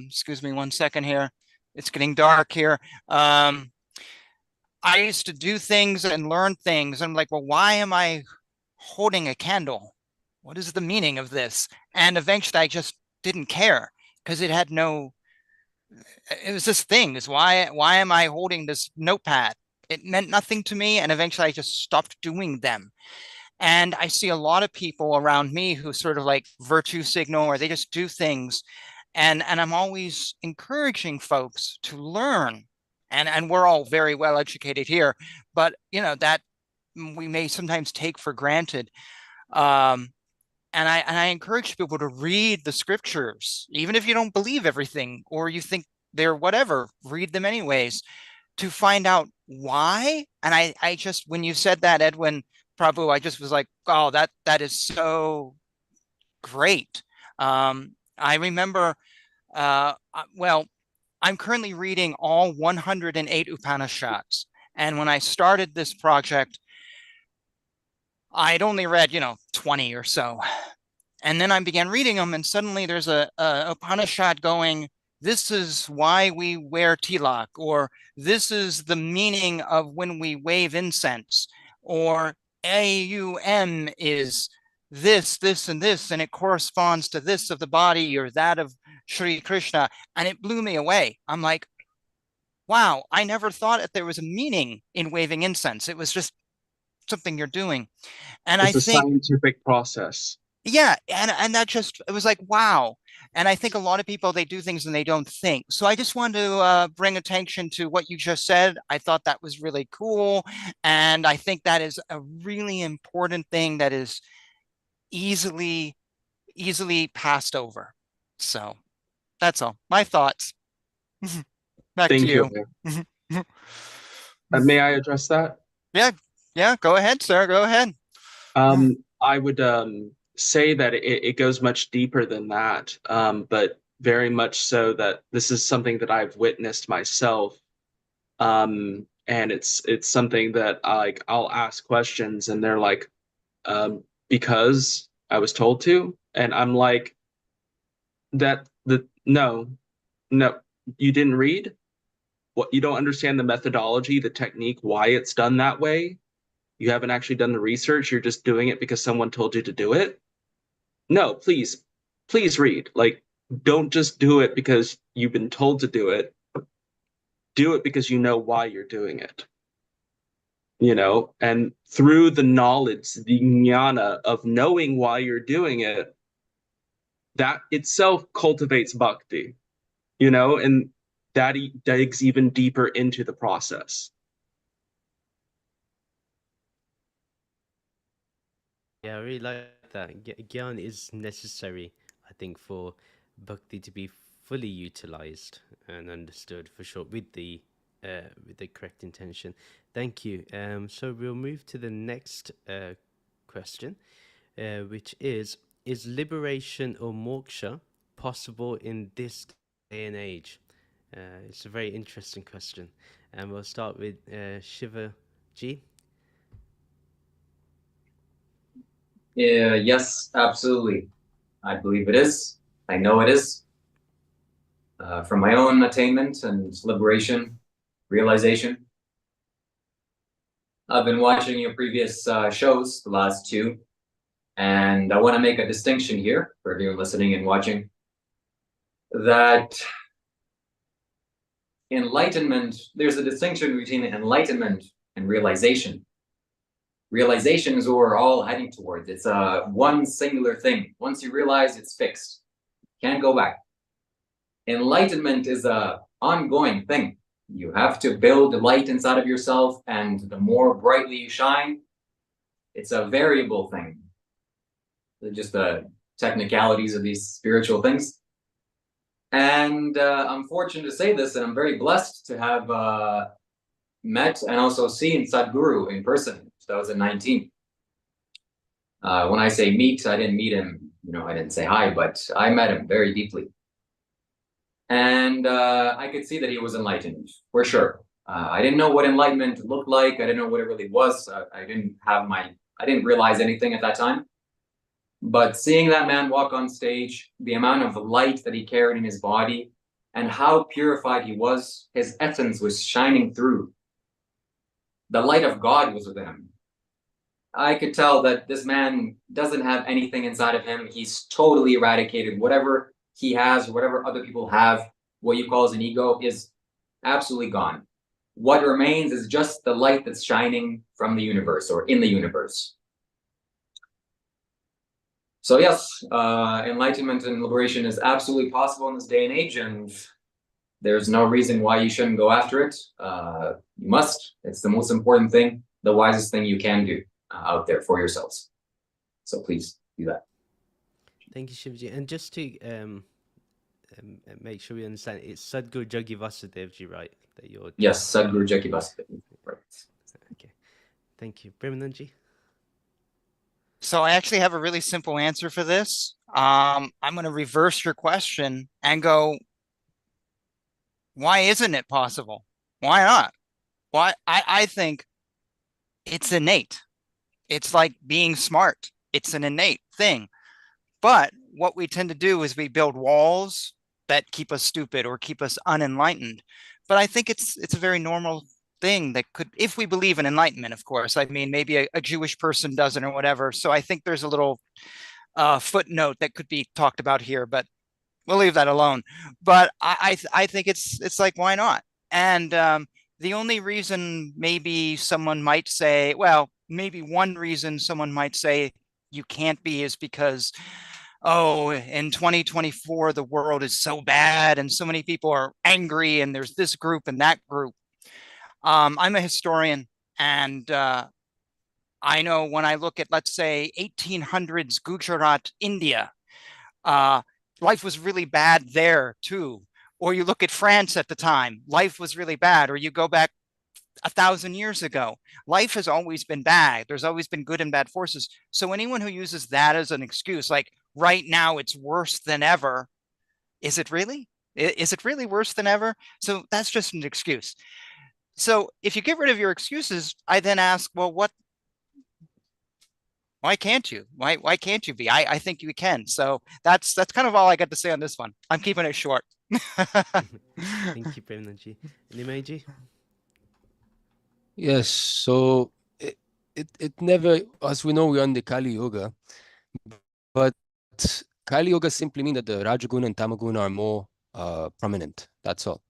excuse me 1 second here, it's getting dark here. I used to do things and learn things. And I'm like, well, why am I holding a candle? What is the meaning of this? And eventually I just didn't care because it had no, it was this thing is why am I holding this notepad? It meant nothing to me. And eventually I just stopped doing them. And I see a lot of people around me who sort of like virtue signal, or they just do things. And I'm always encouraging folks to learn. And we're all very well educated here, but you know, that we may sometimes take for granted. And I encourage people to read the scriptures, even if you don't believe everything or you think they're whatever, read them anyways to find out why. And I just, when you said that, Edwin Prabhu, I just was like, oh, that is so great. I remember, well, I'm currently reading all 108 Upanishads. And when I started this project, I'd only read, 20 or so. And then I began reading them, and suddenly there's a Upanishad going, this is why we wear tilak, or this is the meaning of when we wave incense, or AUM is this, this, and this, and it corresponds to this of the body or that of Sri Krishna. And it blew me away. I'm like, wow, I never thought that there was a meaning in waving incense. It was just something you're doing. And It's I a think, scientific process. yeah, and that just, it was like, wow. And I think a lot of people, they do things and they don't think. So I just wanted to bring attention to what you just said. I thought that was really cool. And I think that is a really important thing that is easily passed over. So that's all. My thoughts. Back to Thank you. you. May I address that? Yeah, go ahead, sir. Go ahead. I would say that it goes much deeper than that, but very much so that this is something that I've witnessed myself, and it's something that I'll ask questions and they're like, because I was told to, and I'm like, no, you didn't read. What, you don't understand the methodology, the technique, why it's done that way. You haven't actually done the research. You're just doing it because someone told you to do it. No, please read. Like, don't just do it because you've been told to do it. Do it because you know why you're doing it. And through the knowledge, the jnana of knowing why you're doing it, that itself cultivates bhakti, and that digs even deeper into the process. Yeah, I really like that. Gyan is necessary, I think, for bhakti to be fully utilized and understood for sure with the correct intention. Thank you. So we'll move to the next question, which is liberation or moksha possible in this day and age? It's a very interesting question, and we'll start with Shiva Ji. Yes, absolutely. I believe it is. I know it is. From my own attainment and liberation, realization. I've been watching your previous shows, the last two, and I want to make a distinction here for everyone listening and watching, that enlightenment, there's a distinction between enlightenment and realization. Realization is what we're all heading towards. It's one singular thing. Once you realize, it's fixed. Can't go back. Enlightenment is a ongoing thing. You have to build light inside of yourself, and the more brightly you shine, it's a variable thing. Just the technicalities of these spiritual things. And I'm fortunate to say this, and I'm very blessed to have met and also seen Sadhguru in person, 2019. When I say meet, I didn't meet him, I didn't say hi, but I met him very deeply. And I could see that he was enlightened, for sure. I didn't know what enlightenment looked like. I didn't know what it really was. I didn't realize anything at that time. But seeing that man walk on stage, the amount of light that he carried in his body, and how purified he was, his essence was shining through. The light of God was within him. I could tell that this man doesn't have anything inside of him. He's totally eradicated. Whatever he has, whatever other people have, what you call as an ego, is absolutely gone. What remains is just the light that's shining from the universe or in the universe. So yes, enlightenment and liberation is absolutely possible in this day and age, and there's no reason why you shouldn't go after it. You must. It's the most important thing, the wisest thing you can do out there for yourselves. So please do that. Thank you, Shivaji. And just to make sure we understand, it's Sadhguru Jaggi Vasudevji, right? That you're... Yes, Sadhguru Jaggi Vasudevji. Right. Okay. Thank you. Premanand. So I actually have a really simple answer for this. I'm going to reverse your question and go, why isn't it possible? Why not? Why? I think it's innate. It's like being smart. It's an innate thing. But what we tend to do is we build walls that keep us stupid or keep us unenlightened. But I think it's a very normal thing that could, if we believe in enlightenment, of course. I mean, maybe a Jewish person doesn't or whatever. So I think there's a little footnote that could be talked about here, but we'll leave that alone. But I think it's like, why not? And the only reason maybe someone might say, well, maybe one reason someone might say you can't be is because, oh, in 2024, the world is so bad and so many people are angry and there's this group and that group. I'm a historian, and I know when I look at, let's say, 1800s Gujarat, India, life was really bad there too. Or you look at France at the time, life was really bad. Or you go back 1,000 years ago, life has always been bad. There's always been good and bad forces. So anyone who uses that as an excuse, like right now it's worse than ever, is it really? Is it really worse than ever? So that's just an excuse. So if you get rid of your excuses, I then ask, well, why can't you? Why can't you be? I think you can. So that's kind of all I got to say on this one. I'm keeping it short. Thank you, Premanand. Nimāi? Yes, so it never, as we know, we're on the Kali Yuga, but Kali Yuga simply means that the Rajaguna and Tamaguna are more prominent. That's all.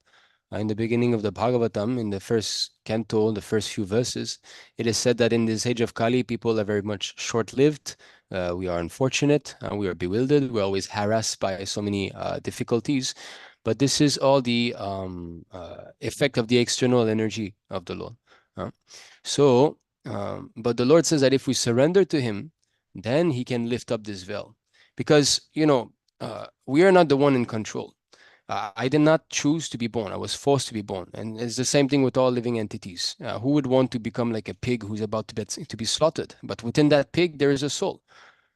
In the beginning of the Bhagavatam, in the first canto, the first few verses, it is said that in this age of Kali, people are very much short-lived. We are unfortunate, we are bewildered. We're always harassed by so many difficulties. But this is all the effect of the external energy of the Lord. But the Lord says that if we surrender to Him, then He can lift up this veil. Because, we are not the one in control. I did not choose to be born. I was forced to be born. And it's the same thing with all living entities. Who would want to become like a pig who's about to be slaughtered? But within that pig, there is a soul.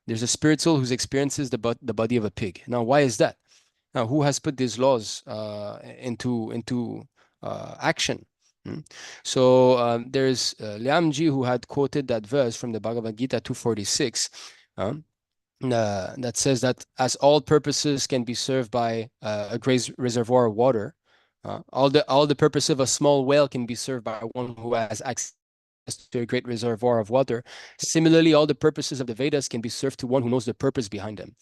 There's a spirit soul who experiences the body of a pig. Now, why is that? Now, who has put these laws into action? So there's Lyam who had quoted that verse from the Bhagavad Gita 246. That says that as all purposes can be served by a great reservoir of water, all the purpose of a small well can be served by one who has access to a great reservoir of water. Similarly, all the purposes of the Vedas can be served to one who knows the purpose behind them.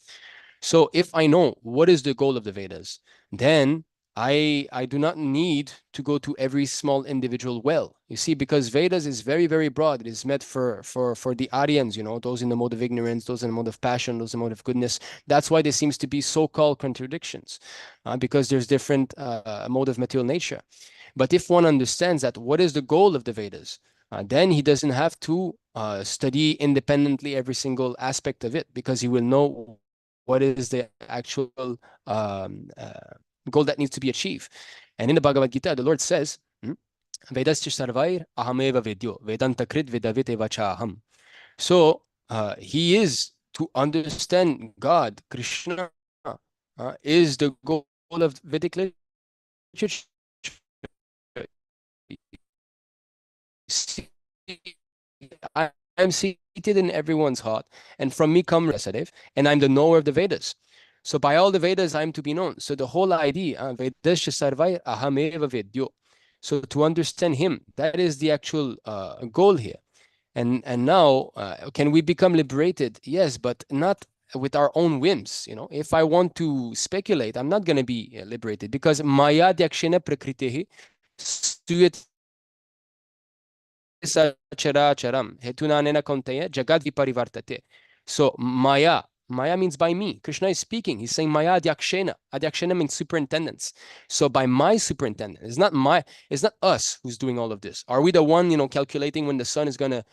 So if I know what is the goal of the Vedas, then I do not need to go to every small individual well. You see, because Vedas is very, very broad. It is meant for the Aryans, those in the mode of ignorance, those in the mode of passion, those in the mode of goodness. That's why there seems to be so-called contradictions, because there's different mode of material nature. But if one understands that what is the goal of the Vedas, then he doesn't have to study independently every single aspect of it, because he will know what is the actual goal that needs to be achieved. And in the Bhagavad Gita, the Lord says, Vedasya sarvair ahameva vedyo, Vedanta krit vedavit evachaham. So he is to understand God, Krishna, is the goal of Vedic literature. I'm seated in everyone's heart, and from me come Rasadev, and I'm the knower of the Vedas. So by all the Vedas, I'm to be known. So the whole idea, Vedasya sarvai ahameva vedyo. So to understand him, that is the actual goal here. And now, can we become liberated? Yes, but not with our own whims. If I want to speculate, I'm not going to be liberated, because maya dyakshena prakritehi suyat charam hetunanena konteya jagad viparivartate. So Maya means by me. Krishna is speaking. He's saying Maya Adhyakshena. Adhyakshena means superintendence. So by my superintendent, it's not us who's doing all of this. Are we the one, calculating when the sun is going to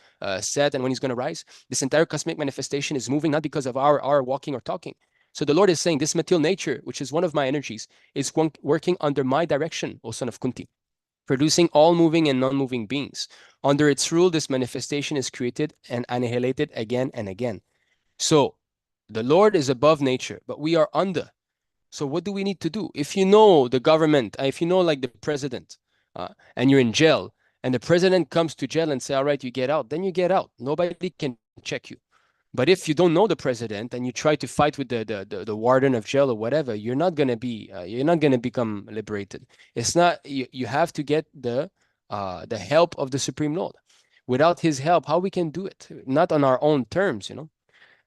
set and when he's going to rise? This entire cosmic manifestation is moving not because of our walking or talking. So the Lord is saying this material nature, which is one of my energies, is working under my direction, O son of Kunti, producing all moving and non-moving beings. Under its rule, this manifestation is created and annihilated again and again. So the Lord is above nature, but we are under. So what do we need to do? If you know the government, if you know like the president, and you're in jail, and the president comes to jail and say, all right, you get out, then you get out. Nobody can check you. But if you don't know the president and you try to fight with the warden of jail or whatever, you're not going to become liberated. It's not, you have to get the help of the Supreme Lord. Without his help, how we can do it? Not on our own terms,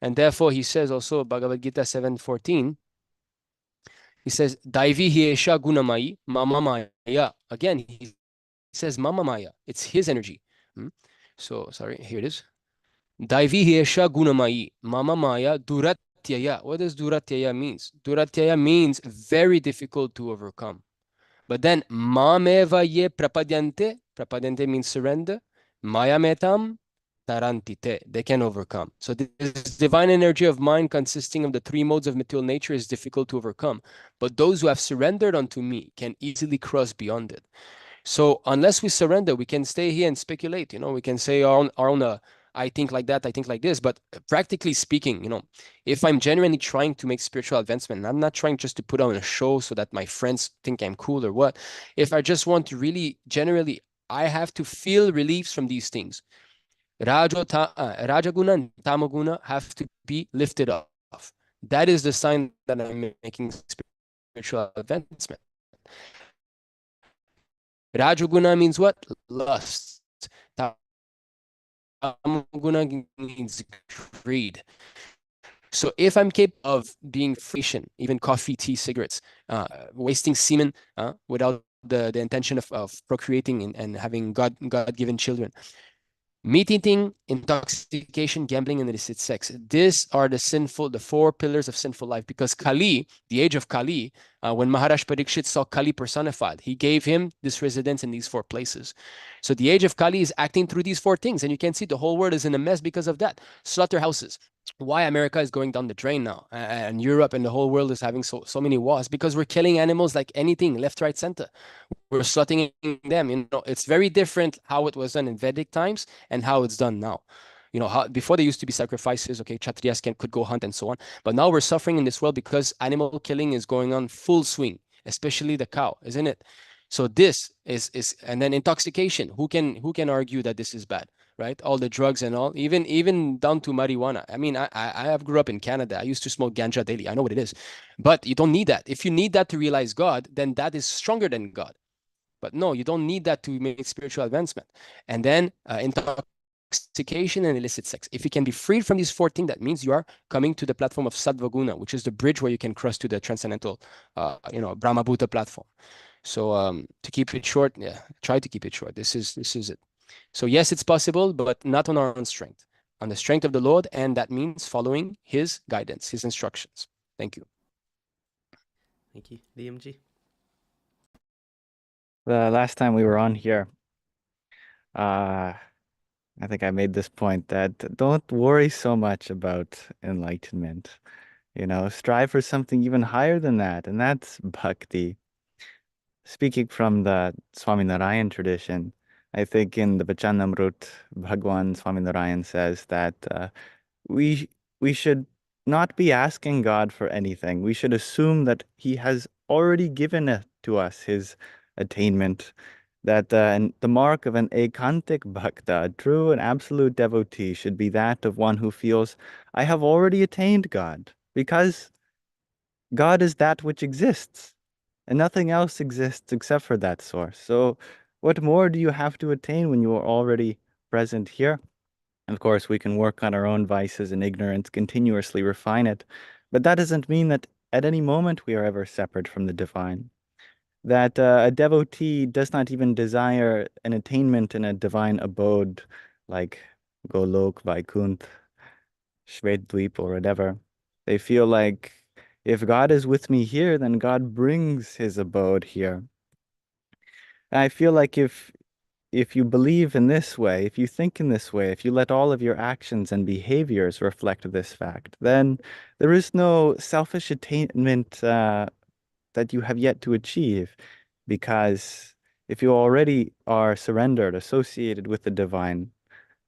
And therefore, he says also, Bhagavad Gita 7:14, he says, Daivi hiesha gunamai mama maya. Again, he says mama maya. It's his energy. So, sorry, here it is. Daivi hiesha gunamai mama maya duratyaya. What does duratyaya means? Duratyaya means very difficult to overcome. But then, mameva ye prapadyante. Prapadyante means surrender. Maya metam tarantite, they can overcome. So this divine energy of mind consisting of the three modes of material nature is difficult to overcome. But those who have surrendered unto me can easily cross beyond it. So unless we surrender, we can stay here and speculate. We can say our own I think like that, I think like this. But practically speaking, if I'm genuinely trying to make spiritual advancement, I'm not trying just to put on a show so that my friends think I'm cool or what. If I just want to really, generally, I have to feel reliefs from these things. Rajaguna and Tamaguna have to be lifted off. That is the sign that I'm making spiritual advancement. Rajaguna means what? Lust. Tamaguna means greed. So if I'm capable of being patient, even coffee, tea, cigarettes, wasting semen without the intention of procreating and having God-given children, meat eating, intoxication, gambling, and illicit sex. These are the four pillars of sinful life, because Kali, the age of Kali, When Maharaj Parikshit saw Kali personified, he gave him this residence in these 4 places. So the age of Kali is acting through these 4 things. And you can see the whole world is in a mess because of that. Slaughterhouses. Why America is going down the drain now, and Europe and the whole world is having so many wars, because we're killing animals like anything, left, right, center. We're slaughtering them. It's very different how it was done in Vedic times and how it's done now. How before there used to be sacrifices, okay, Kshatriyas could go hunt and so on. But now we're suffering in this world because animal killing is going on full swing, especially the cow, isn't it? So this is and then intoxication. Who can argue that this is bad? Right? All the drugs and all, even down to marijuana. I mean, I have grew up in Canada. I used to smoke ganja daily. I know what it is. But you don't need that. If you need that to realize God, then that is stronger than God. But no, you don't need that to make spiritual advancement. And then intoxication and illicit sex. If you can be freed from these 4 things, that means you are coming to the platform of Sattva-guna, which is the bridge where you can cross to the transcendental, Brahma-bhuta platform. So to keep it short, try to keep it short. This is it. So yes, it's possible, but not on our own strength, on the strength of the Lord, and that means following His guidance, His instructions. Thank you. Thank you. Lyam ji? The last time we were on here, I think I made this point that don't worry so much about enlightenment. Strive for something even higher than that, and that's bhakti. Speaking from the Swaminarayan tradition, I think in the Vachanamrut, Bhagwan Swaminarayan says that we should not be asking God for anything. We should assume that He has already given it to us, His attainment. That the mark of an ekantik bhakta, a true and absolute devotee, should be that of one who feels, I have already attained God, because God is that which exists, and nothing else exists except for that source. So what more do you have to attain when you are already present here? Of course, we can work on our own vices and ignorance, continuously refine it, but that doesn't mean that at any moment we are ever separate from the divine. That a devotee does not even desire an attainment in a divine abode like Golok, Vaikunt, Shvetdweep, or whatever. They feel like if God is with me here, then God brings His abode here. And I feel like if you believe in this way, if you think in this way, if you let all of your actions and behaviors reflect this fact, then there is no selfish attainment that you have yet to achieve, because if you already are surrendered, associated with the divine,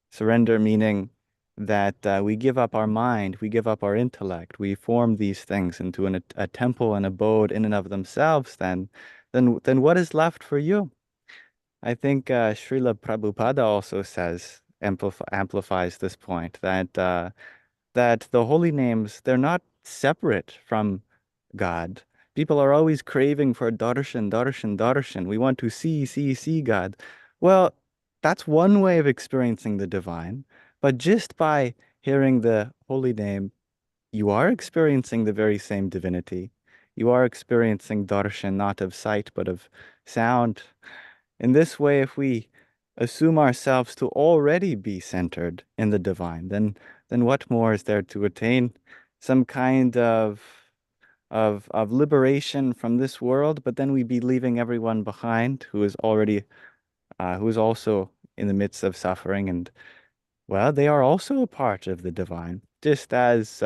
surrender meaning that we give up our mind, we give up our intellect, we form these things into a temple, an abode in and of themselves, then what is left for you? I think Srila Prabhupada also says, amplifies this point, that the holy names, they're not separate from God. People are always craving for darshan, darshan, darshan. We want to see God. Well, that's one way of experiencing the divine. But just by hearing the holy name, you are experiencing the very same divinity. You are experiencing darshan, not of sight, but of sound. In this way, if we assume ourselves to already be centered in the divine, then what more is there to attain? Some kind of liberation from this world, but then we'd be leaving everyone behind who is already who is also in the midst of suffering, and well, they are also a part of the divine, just as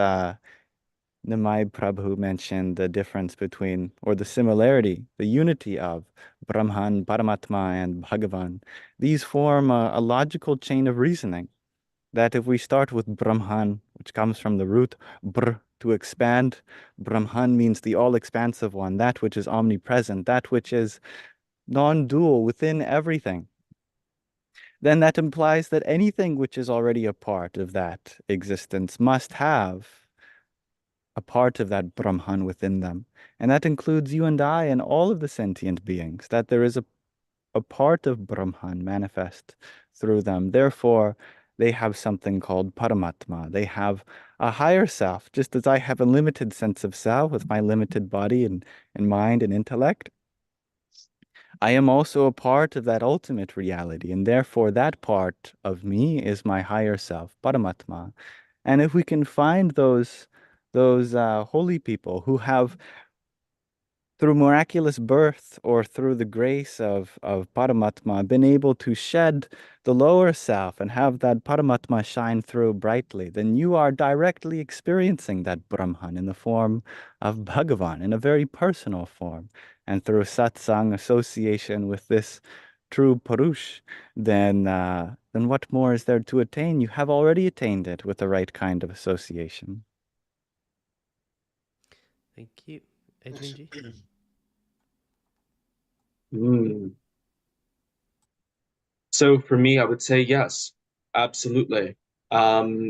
Nimāi Prabhu mentioned the difference between, or the similarity, the unity of Brahman, Paramatma, and Bhagavan. These form a logical chain of reasoning, that if we start with Brahman, which comes from the root Br, to expand, Brahman means the all-expansive one, that which is omnipresent, that which is non-dual within everything. Then that implies that anything which is already a part of that existence must have a part of that Brahman within them. And that includes you and I and all of the sentient beings, that there is a part of Brahman manifest through them. Therefore, they have something called Paramatma. They have a higher self, just as I have a limited sense of self with my limited body and mind and intellect. I am also a part of that ultimate reality, and therefore that part of me is my higher self, Paramatma. And if we can find those holy people who have through miraculous birth or through the grace of Paramatma, been able to shed the lower self and have that Paramatma shine through brightly, then you are directly experiencing that Brahman in the form of Bhagavan, in a very personal form. And through satsang, association with this true Purush, then what more is there to attain? You have already attained it with the right kind of association. Thank you. Edwin G? So for me, I would say yes, absolutely. There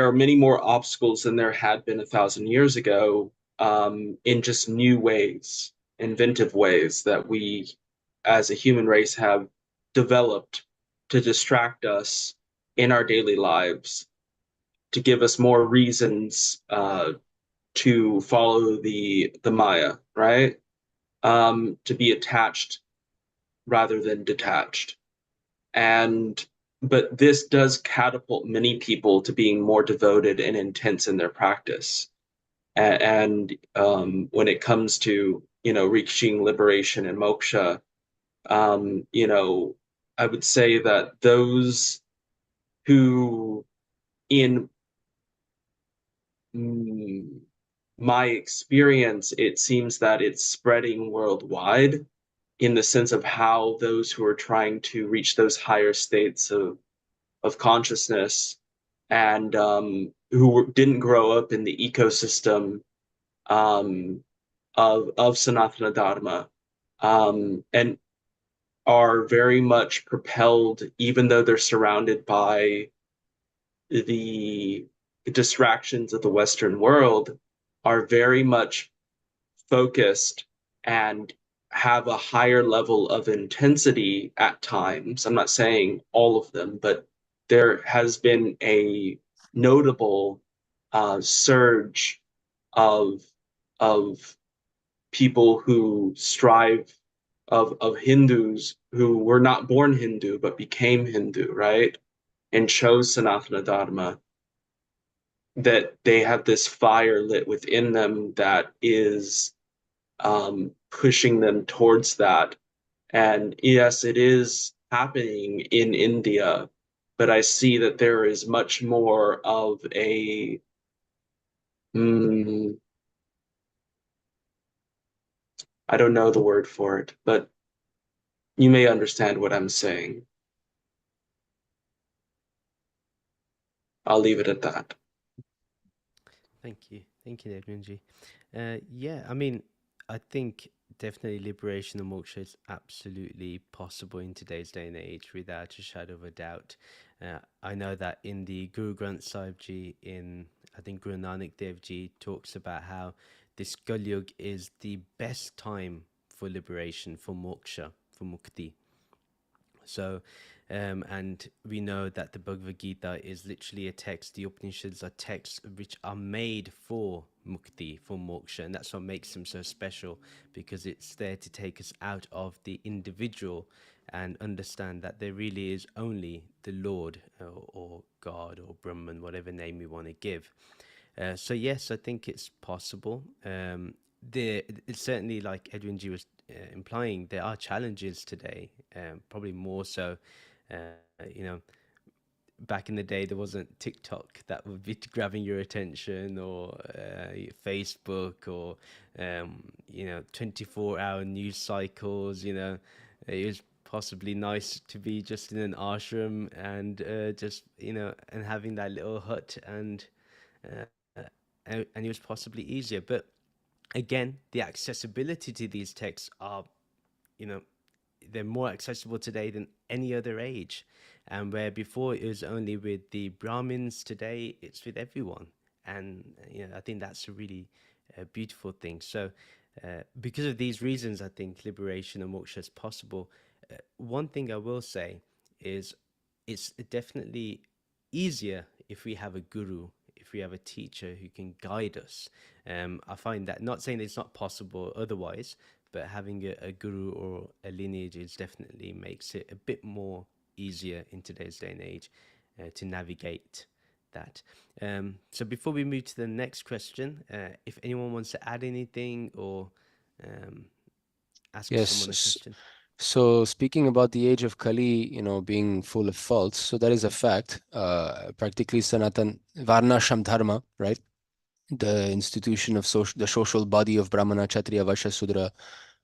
are many more obstacles than there had been 1,000 years ago, in just new ways, inventive ways that we as a human race have developed to distract us in our daily lives, to give us more reasons to follow the Maya, right? To be attached rather than detached. But this does catapult many people to being more devoted and intense in their practice. And when it comes to, reaching liberation and moksha, I would say that those who, in my experience, it seems that it's spreading worldwide, in the sense of how those who are trying to reach those higher states of consciousness and who didn't grow up in the ecosystem of Sanatana Dharma, and are very much propelled, even though they're surrounded by the distractions of the Western world, are very much focused and have a higher level of intensity at times. I'm not saying all of them, but there has been a notable surge of people who strive, of Hindus who were not born Hindu but became Hindu, right? And chose Sanatana Dharma, that they have this fire lit within them that is pushing them towards that. And yes, it is happening in India, but I see that there is much more of a I don't know the word for it, but you may understand what I'm saying. I'll leave it at that. Thank you, Edwin G. Yeah, I mean, I think definitely liberation and moksha is absolutely possible in today's day and age, without a shadow of a doubt. I know that in the Guru Granth Sahib Ji, I think Guru Nanak Dev Ji talks about how this Kalyug is the best time for liberation, for moksha, for mukti. So, and we know that the Bhagavad Gita is literally a text, the Upanishads are texts which are made for mukti, for moksha, and that's what makes them so special, because it's there to take us out of the individual and understand that there really is only the Lord, or God, or Brahman, whatever name we want to give. So yes, I think it's possible. It's certainly, like Edwin G was implying, there are challenges today, probably more so. You know, back in the day, there wasn't TikTok that would be grabbing your attention, or Facebook, or 24-hour news cycles. It was possibly nice to be just in an ashram and and having that little hut, and it was possibly easier. But again, the accessibility to these texts are, they're more accessible today than any other age. And where before it was only with the Brahmins, today it's with everyone. And I think that's a really beautiful thing. So because of these reasons, I think liberation and moksha is possible. One thing I will say is it's definitely easier if we have a guru, if we have a teacher who can guide us. I find that, not saying it's not possible otherwise, but having a guru or a lineage is definitely makes it a bit more easier in today's day and age to navigate that. So before we move to the next question, if anyone wants to add anything or ask someone a Yes. question. So speaking about the age of Kali, being full of faults, so that is a fact. Practically Sanatan Varnashram Dharma, right? The institution of the social body of Brahmana, Kshatriya, Vaishya, Sudra,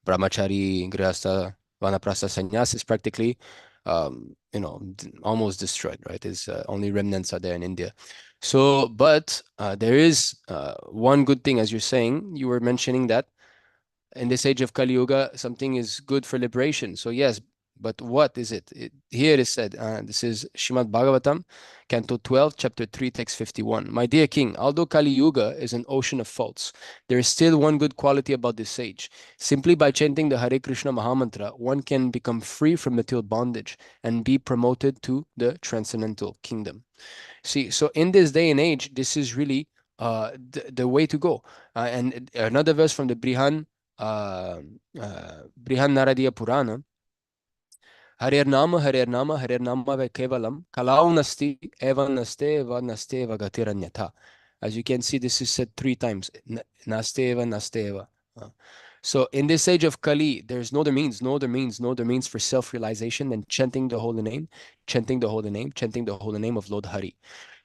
Brahmachari, Grihastha, Vanaprastha, Sannyas is practically, almost destroyed, right? Only remnants are there in India. So, but there is one good thing, as you're saying, you were mentioning that in this age of Kali Yuga, something is good for liberation. So yes, but what is it? Here it is said, this is Srimad Bhagavatam, Canto 12, Chapter 3, Text 51. My dear king, although Kali Yuga is an ocean of faults, there is still one good quality about this age. Simply by chanting the Hare Krishna Mahamantra, one can become free from material bondage and be promoted to the transcendental kingdom. See, so in this day and age, this is really the way to go. And another verse from the Brihan Naradiya Purana, Harer Nama Ve Kevalam, Kalau Nasti, Eva Naste, Eva Gatiranyatha. As you can see, this is said 3 times, Naste Eva. So in this age of Kali, there's no other means for self-realization than chanting the holy name, chanting the holy name of Lord Hari.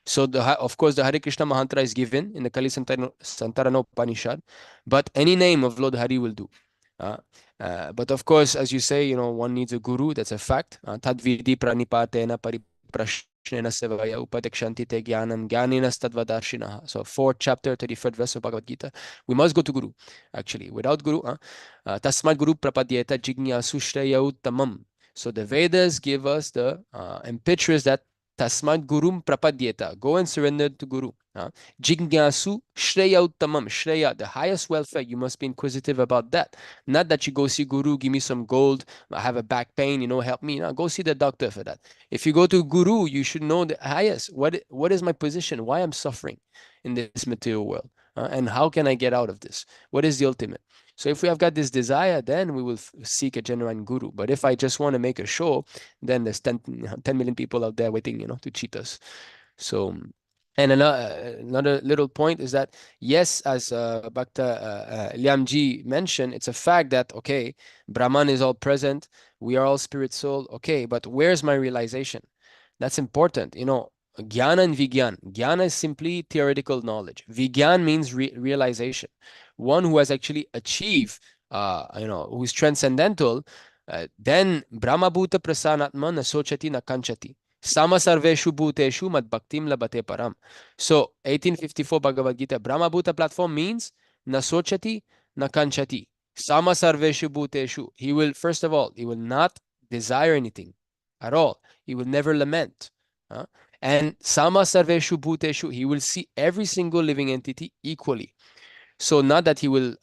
So of course, the Hare Krishna Mahantra is given in the Kali Santarana Upanishad, but any name of Lord Hari will do. But of course, as you say, one needs a guru. That's a fact. Tadvidi pranipatena pariprashnena sevaya upadekshanti te jnanam jnanina stadvadarshinaha. So 4th chapter, 33rd verse of Bhagavad Gita. We must go to guru, actually. Without guru, tasmad guru prapadyeta jignasu shreyautamam. So the Vedas give us the impetus that Tasmad Gurum Prapadyeta. Go and surrender to Guru. Jignasu Shreya Uttamam. Shreya, the highest welfare. You must be inquisitive about that. Not that you go see Guru, give me some gold, I have a back pain, help me. No, go see the doctor for that. If you go to Guru, you should know the highest. What is my position? Why I'm suffering in this material world? And how can I get out of this? What is the ultimate? So if we have got this desire, then we will seek a genuine guru. But if I just want to make a show, then there's 10 million people out there waiting, to cheat us. So, and another little point is that, yes, as Bhakta Lyam ji mentioned, it's a fact that, okay, Brahman is all present. We are all spirit soul. Okay, but where's my realization? That's important. Jnana and Vigyan. Jnana is simply theoretical knowledge. Vigyan means realization. One who has actually achieved, who's transcendental, then Brahma Bhuta Prasanatma Nasochati Nakanchati. Sama Sarveshu Bhuteshu Mad Bhaktim Labate Param. So 1854 Bhagavad Gita, Brahma Bhuta platform means Nasochati Nakanchati. Sama Sarveshu Bhuteshu. He will, first of all, he will not desire anything at all. He will never lament. And Sama Sarveshu Bhuteshu, he will see every single living entity equally. So not that he will,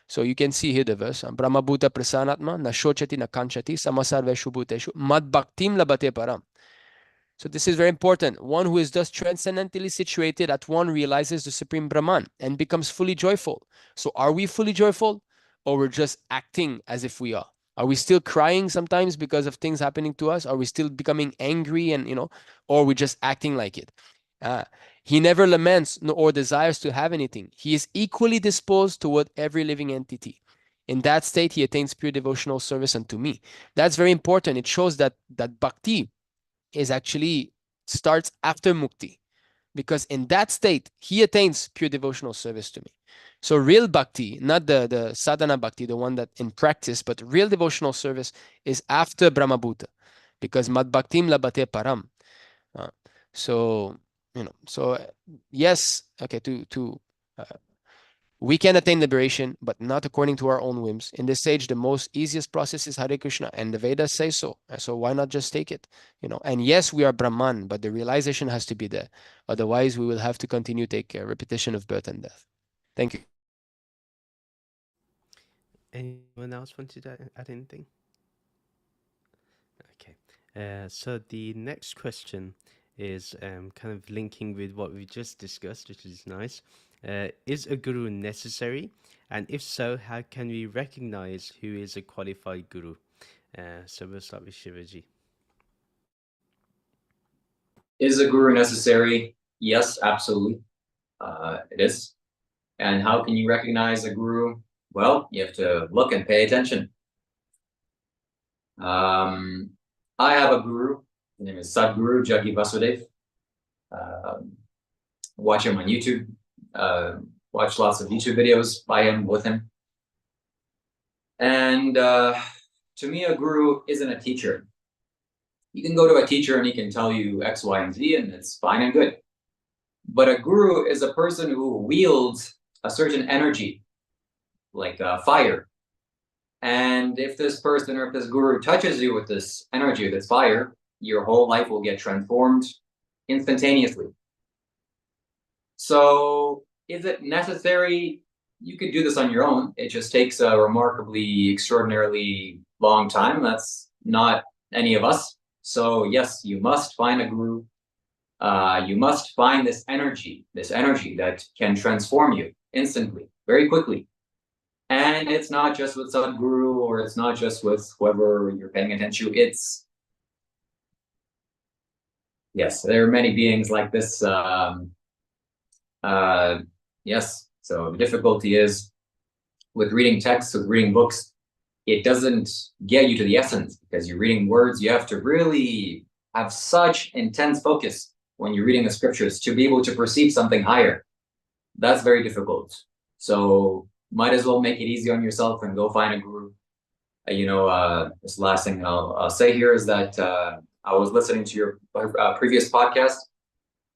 so you can see here the verse, Brahma Bhuta Prasanatma, Nashochati Nakanchati, Samasarveshu Bhuteshu, Mad Bhaktim Labate Param. So this is very important. One who is thus transcendently situated at one realizes the Supreme Brahman and becomes fully joyful. So are we fully joyful, or we're just acting as if we are? Are we still crying sometimes because of things happening to us? Are we still becoming angry and, or are we just acting like it? He never laments or desires to have anything. He is equally disposed toward every living entity. In that state, he attains pure devotional service unto me. That's very important. It shows that bhakti is actually starts after mukti, because in that state, he attains pure devotional service to me. So real bhakti, not the sadhana bhakti, the one that in practice, but real devotional service is after Brahma Bhuta, because mad bhaktim labate param. So yes, okay, we can attain liberation, but not according to our own whims. In this stage, the most easiest process is Hare Krishna, and the Vedas say so. So why not just take it? And yes, we are Brahman, but the realization has to be there. Otherwise, we will have to continue to take a repetition of birth and death. Thank you. Anyone else want to add anything? Okay. So the next question is kind of linking with what we just discussed, which is nice. Is a guru necessary? And if so, how can we recognize who is a qualified guru? So we'll start with Shivaji. Is a guru necessary? Yes, absolutely. It is. And how can you recognize a guru? Well, you have to look and pay attention. I have a guru. His name is Sadhguru Jaggi Vasudev. Watch him on YouTube. Watch lots of YouTube videos by him, with him. And to me, a guru isn't a teacher. You can go to a teacher and he can tell you X, Y, and Z, and it's fine and good. But a guru is a person who wields a certain energy, like fire. And if this person or if this guru touches you with this energy, this fire, your whole life will get transformed instantaneously. So is it necessary? You could do this on your own. It just takes a remarkably, extraordinarily long time. That's not any of us. So yes, you must find a guru. You must find this energy that can transform you instantly, very quickly. And it's not just with Sadhguru, or it's not just with whoever you're paying attention to. It's, yes, there are many beings like this. Yes, so the difficulty is with reading texts, with reading books, it doesn't get you to the essence, because you're reading words. You have to really have such intense focus when you're reading the scriptures to be able to perceive something higher. That's very difficult. So might as well make it easy on yourself and go find a guru. This last thing I'll say here is that I was listening to your previous podcast,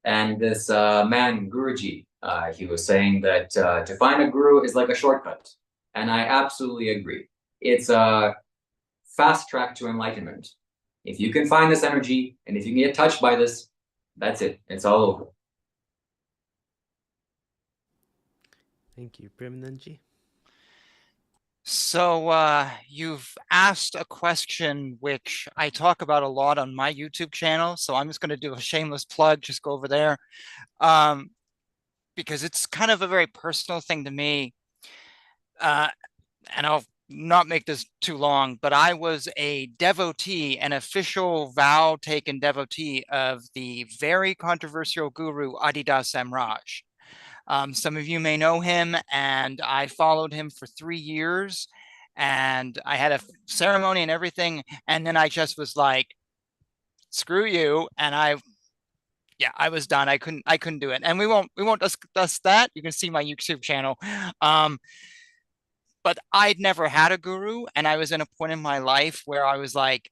and this man, Guruji, he was saying that to find a guru is like a shortcut. And I absolutely agree. It's a fast track to enlightenment. If you can find this energy, and if you can get touched by this, that's it. It's all over. Thank you, Premanandji. So you've asked a question which I talk about a lot on my YouTube channel. So I'm just going to do a shameless plug, just go over there. Because it's kind of a very personal thing to me. And I'll not make this too long, but I was a devotee, an official vow taken devotee of the very controversial guru Adidas Samraj. Some of you may know him, and I followed him for 3 years, and I had a ceremony and everything. And then I just was like, screw you. And I was done. I couldn't do it. And we won't discuss that. You can see my YouTube channel. But I'd never had a guru, and I was in a point in my life where I was like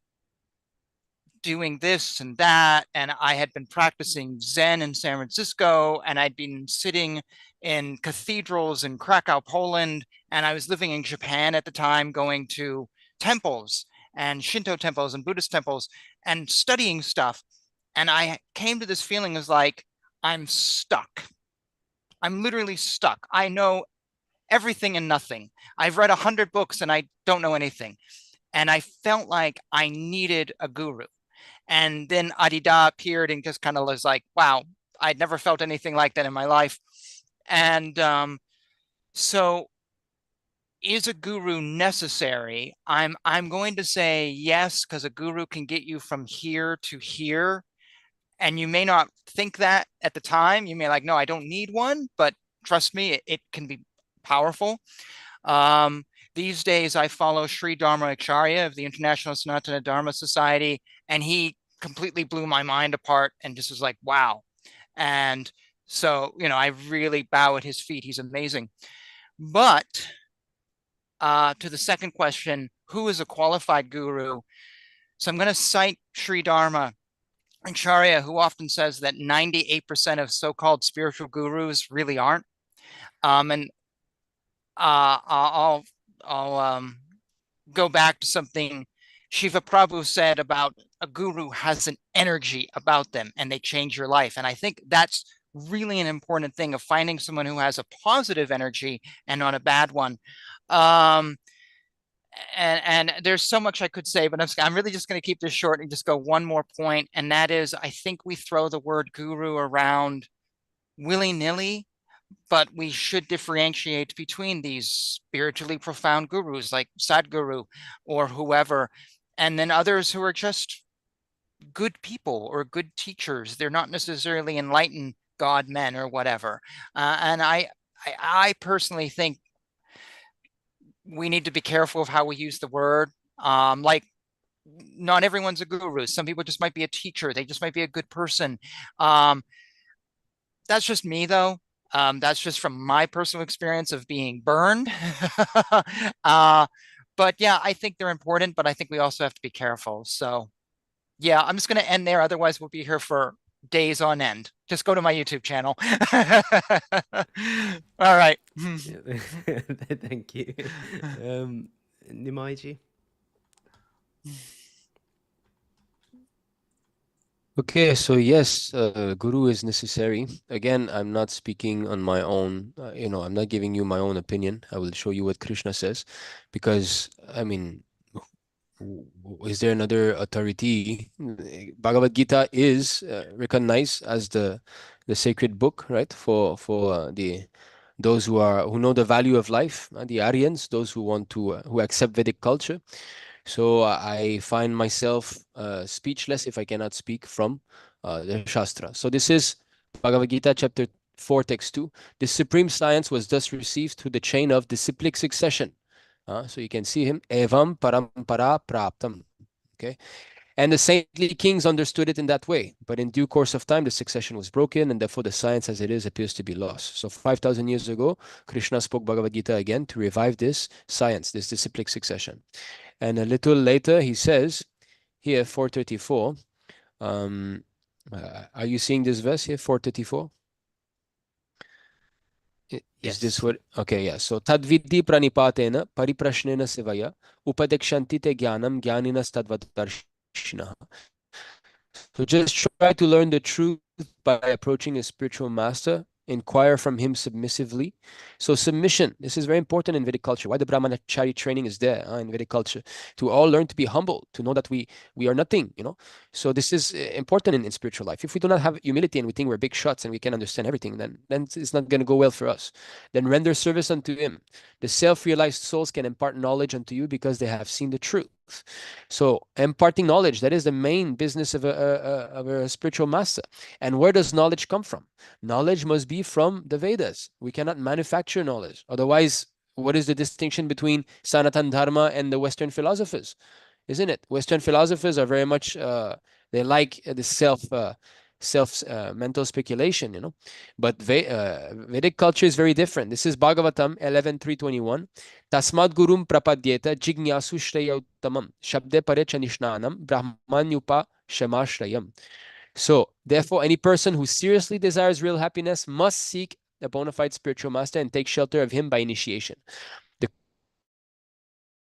doing this and that, and I had been practicing Zen in San Francisco, and I'd been sitting in cathedrals in Krakow, Poland, and I was living in Japan at the time, going to temples and Shinto temples and Buddhist temples and studying stuff. And I came to this feeling of like, I'm stuck. I'm literally stuck. I know everything and nothing. I've read 100 books and I don't know anything. And I felt like I needed a guru. And then Adida appeared and just kind of was like, wow, I'd never felt anything like that in my life. And so is a guru necessary? I'm going to say yes, because a guru can get you from here to here. And you may not think that at the time. You may like, no, I don't need one, but trust me, it can be powerful. These days, I follow Sri Dharma Acharya of the International Sanatana Dharma Society, and he completely blew my mind apart and just was like, wow. And so, I really bow at his feet. He's amazing. But to the second question, who is a qualified guru? So I'm going to cite Sri Dharma Acharya, who often says that 98% of so-called spiritual gurus really aren't. And I'll go back to something Shiva Prabhu said about a guru has an energy about them and they change your life. And I think that's really an important thing of finding someone who has a positive energy and not a bad one. And there's so much I could say, but I'm really just going to keep this short and just go one more point. And that is, I think we throw the word guru around willy-nilly, but we should differentiate between these spiritually profound gurus like Sadhguru or whoever, and then others who are just good people or good teachers. They're not necessarily enlightened God men or whatever. And I personally think we need to be careful of how we use the word. Like, not everyone's a guru. Some people just might be a teacher. They just might be a good person. That's just me, though. That's just from my personal experience of being burned. But yeah, I think they're important, but I think we also have to be careful. So yeah, I'm just going to end there. Otherwise, we'll be here for days on end. Just go to my YouTube channel. All right. Thank you. Nimāi. Okay, so yes, guru is necessary. Again, I'm not speaking on my own. I'm not giving you my own opinion. I will show you what Krishna says, because I mean, is there another authority? Bhagavad Gita is recognized as the sacred book, right? For those who know the value of life, the Aryans, those who want to who accept Vedic culture. So I find myself speechless if I cannot speak from the Shastra. So this is Bhagavad Gita chapter 4 text 2. The supreme science was thus received through the chain of disciplic succession. So you can see him, evam parampara praptam. Okay. And the saintly kings understood it in that way. But in due course of time, the succession was broken, and therefore the science as it is appears to be lost. So 5,000 years ago, Krishna spoke Bhagavad Gita again to revive this science, this disciplic succession. And a little later, he says, here, 434, are you seeing this verse here, 434? Is this what? Okay, yeah. So tadvidhi pranipatena pariprashnena sevaya upadekshanti te jnanam jnaninas tadvadarshinaha. So just try to learn the truth by approaching a spiritual master. Inquire from him submissively. So submission, this is very important in Vedic culture. Why the Brahmanachari training is there in Vedic culture? To all learn to be humble, to know that we are nothing, So this is important in spiritual life. If we do not have humility and we think we're big shots and we can understand everything, then it's not going to go well for us. Then render service unto him. The self-realized souls can impart knowledge unto you because they have seen the truth. So imparting knowledge, that is the main business of a spiritual master. And where does knowledge come from? Knowledge must be from the Vedas. We cannot manufacture knowledge. Otherwise, what is the distinction between Sanatana Dharma and the Western philosophers? Isn't it? Western philosophers are very much, they like the mental speculation, But Vedic culture is very different. This is Bhagavatam 11.321. Tasmad gurum prapadyeta jignasu shreyautamam shabde parecha nishnanam brahmanyupa shamashrayam. So, therefore, any person who seriously desires real happiness must seek a bona fide spiritual master and take shelter of him by initiation. The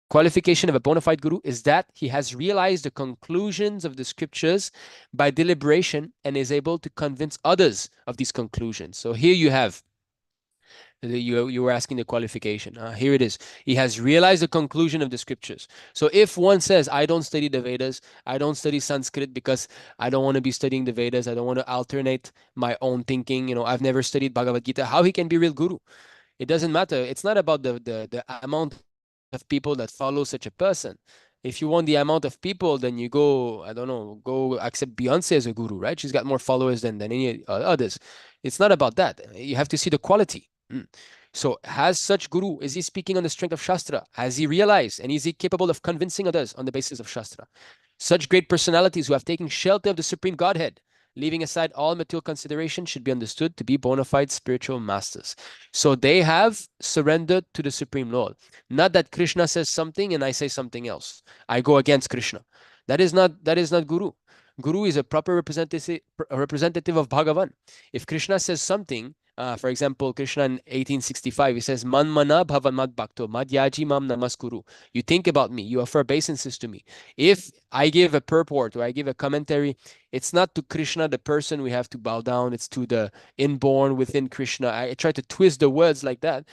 qualification of a bona fide guru is that he has realized the conclusions of the scriptures by deliberation and is able to convince others of these conclusions. So here you have, you were asking the qualification. Here it is. He has realized the conclusion of the scriptures. So if one says, I don't study the Vedas, I don't study Sanskrit because I don't want to be studying the Vedas, I don't want to alternate my own thinking, I've never studied Bhagavad Gita, how he can be real guru? It doesn't matter. It's not about the amount of people that follow such a person. If you want the amount of people, then you go, I don't know, go accept Beyonce as a guru, right? She's got more followers than any others. It's not about that. You have to see the quality. So has such guru, is he speaking on the strength of Shastra? Has he realized and is he capable of convincing others on the basis of Shastra? Such great personalities who have taken shelter of the Supreme Godhead, leaving aside all material consideration, should be understood to be bona fide spiritual masters. So they have surrendered to the Supreme Lord. Not that Krishna says something and I say something else. I go against Krishna. That is not guru. Guru is a proper representative of Bhagavan. If Krishna says something, for example, Krishna in 1865, he says, Man mana bhavan mad bhakto madhyaji mam namaskuru. You think about me, you offer obeisances to me. If I give a purport or I give a commentary, it's not to Krishna, the person, we have to bow down. It's to the inborn within Krishna. I try to twist the words like that.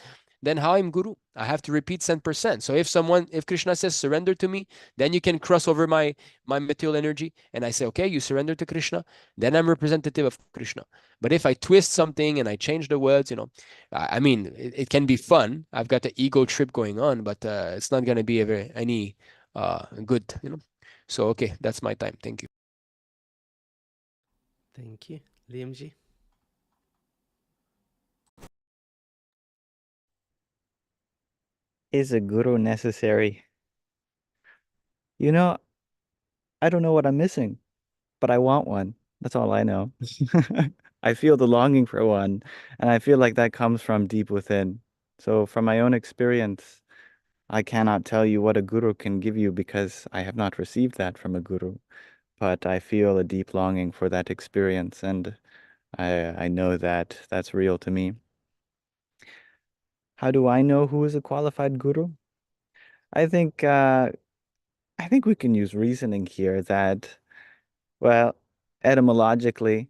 Then how I'm guru? I have to repeat 10%. So if Krishna says surrender to me, then you can cross over my material energy and I say, okay, you surrender to Krishna, then I'm representative of Krishna. But if I twist something and I change the words, I mean, it can be fun. I've got the ego trip going on, but it's not going to be any good, So, okay, that's my time. Thank you. Thank you. Lyam ji? Is a guru necessary? You know, I don't know what I'm missing, but I want one. That's all I know. I feel the longing for one, and I feel like that comes from deep within. So, from my own experience, I cannot tell you what a guru can give you because I have not received that from a guru. But I feel a deep longing for that experience, and I know that that's real to me. How do I know who is a qualified guru? I think uh, I think we can use reasoning here that, well, etymologically,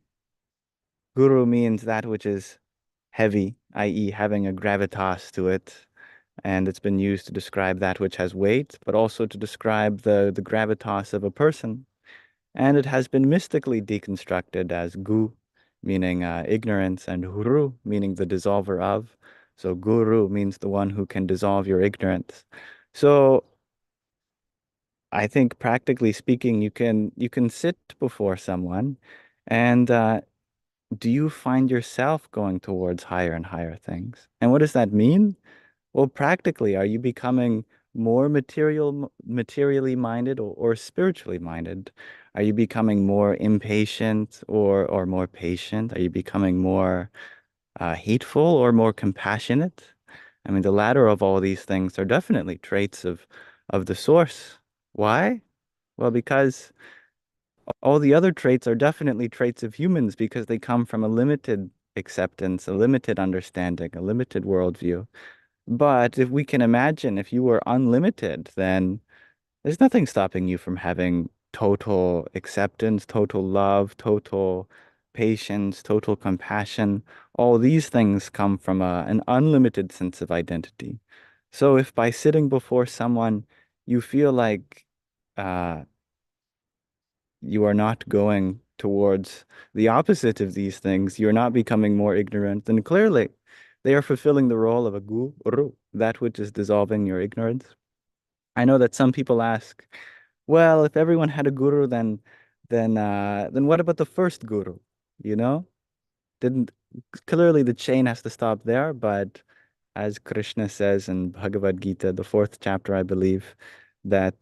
guru means that which is heavy, i.e., having a gravitas to it. And it's been used to describe that which has weight, but also to describe the gravitas of a person. And it has been mystically deconstructed as gu, meaning ignorance, and huru, meaning the dissolver of. So guru means the one who can dissolve your ignorance. So I think practically speaking, you can sit before someone, and do you find yourself going towards higher and higher things? And what does that mean? Well, practically, are you becoming more materially minded, or spiritually minded? Are you becoming more impatient, or more patient? Are you becoming more hateful or more compassionate? I mean, the latter of all these things are definitely traits of the source. Why? Well, because all the other traits are definitely traits of humans because they come from a limited acceptance, a limited understanding, a limited worldview. But if we can imagine if you were unlimited, then there's nothing stopping you from having total acceptance, total love, total patience, total compassion. All these things come from an unlimited sense of identity. So if by sitting before someone you feel like uh, you are not going towards the opposite of these things, you're not becoming more ignorant, then clearly they are fulfilling the role of a guru, that which is dissolving your ignorance. I know that some people ask, well, if everyone had a guru, then what about the first guru? You know? Didn't Clearly the chain has to stop there, but as Krishna says in Bhagavad Gita, the fourth chapter, I believe, that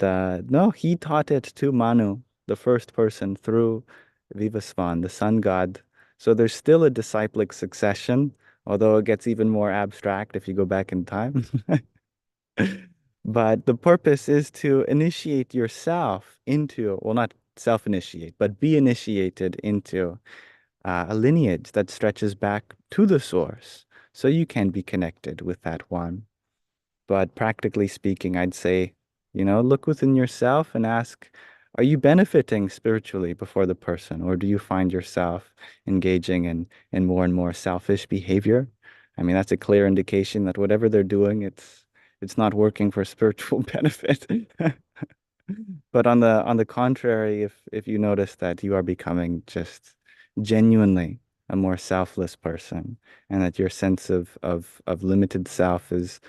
no, he taught it to Manu, the first person, through Vivasvan, the sun god. So there's still a disciplic succession, although it gets even more abstract if you go back in time. But the purpose is to initiate yourself into, well, not self-initiate, but be initiated into a lineage that stretches back to the source so you can be connected with that one. But practically speaking, I'd say, look within yourself and ask, are you benefiting spiritually before the person, or do you find yourself engaging in more and more selfish behavior? I mean, that's a clear indication that whatever they're doing, it's not working for spiritual benefit. But on the contrary, if you notice that you are becoming just genuinely a more selfless person, and that your sense of limited self is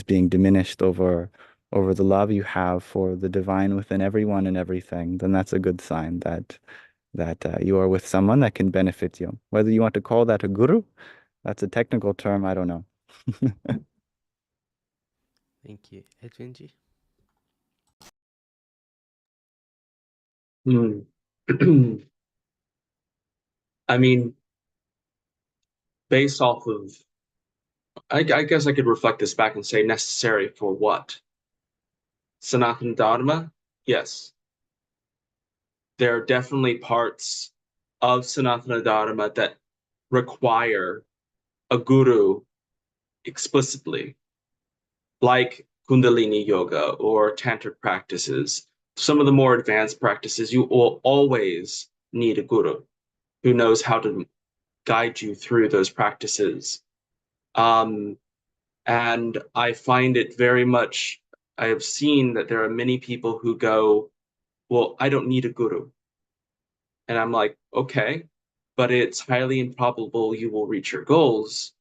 being diminished over the love you have for the divine within everyone and everything, then that's a good sign that you are with someone that can benefit you. Whether you want to call that a guru, that's a technical term, I don't know. Thank you. Edwin ji? Hmm. I mean, based off of, I guess I could reflect this back and say necessary for what? Sanatana Dharma? Yes. There are definitely parts of Sanatana Dharma that require a guru explicitly, like Kundalini yoga or tantric practices. Some of the more advanced practices, you will always need a guru who knows how to guide you through those practices. And I find it very much, I have seen that there are many people who go, well, I don't need a guru. And I'm like, okay, but it's highly improbable you will reach your goals.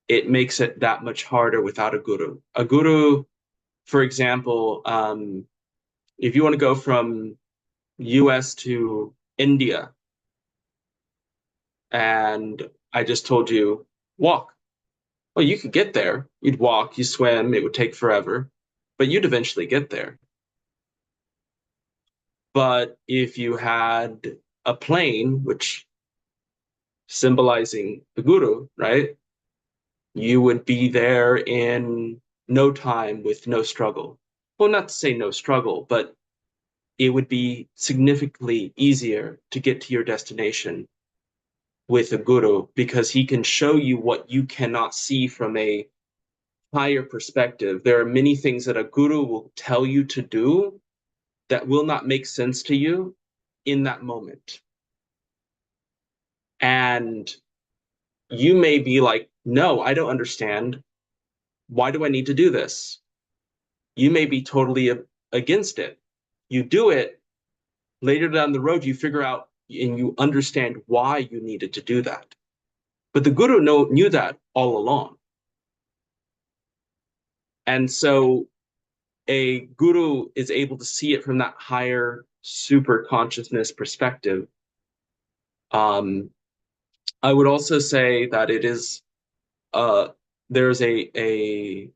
It makes it that much harder without a guru. A guru, for example, if you want to go from US to India, and I just told you, walk. Well, you could get there. You'd walk, you swim, it would take forever, but you'd eventually get there. But if you had a plane, which symbolizing the guru, right? You would be there in no time with no struggle. Well, not to say no struggle, but it would be significantly easier to get to your destination with a guru because he can show you what you cannot see from a higher perspective. There are many things that a guru will tell you to do that will not make sense to you in that moment. And you may be like, no, I don't understand. Why do I need to do this? You may be totally against it. You do it, later down the road, you figure out and you understand why you needed to do that. But the guru knew that all along. And so a guru is able to see it from that higher super consciousness perspective. I would also say that it is there's a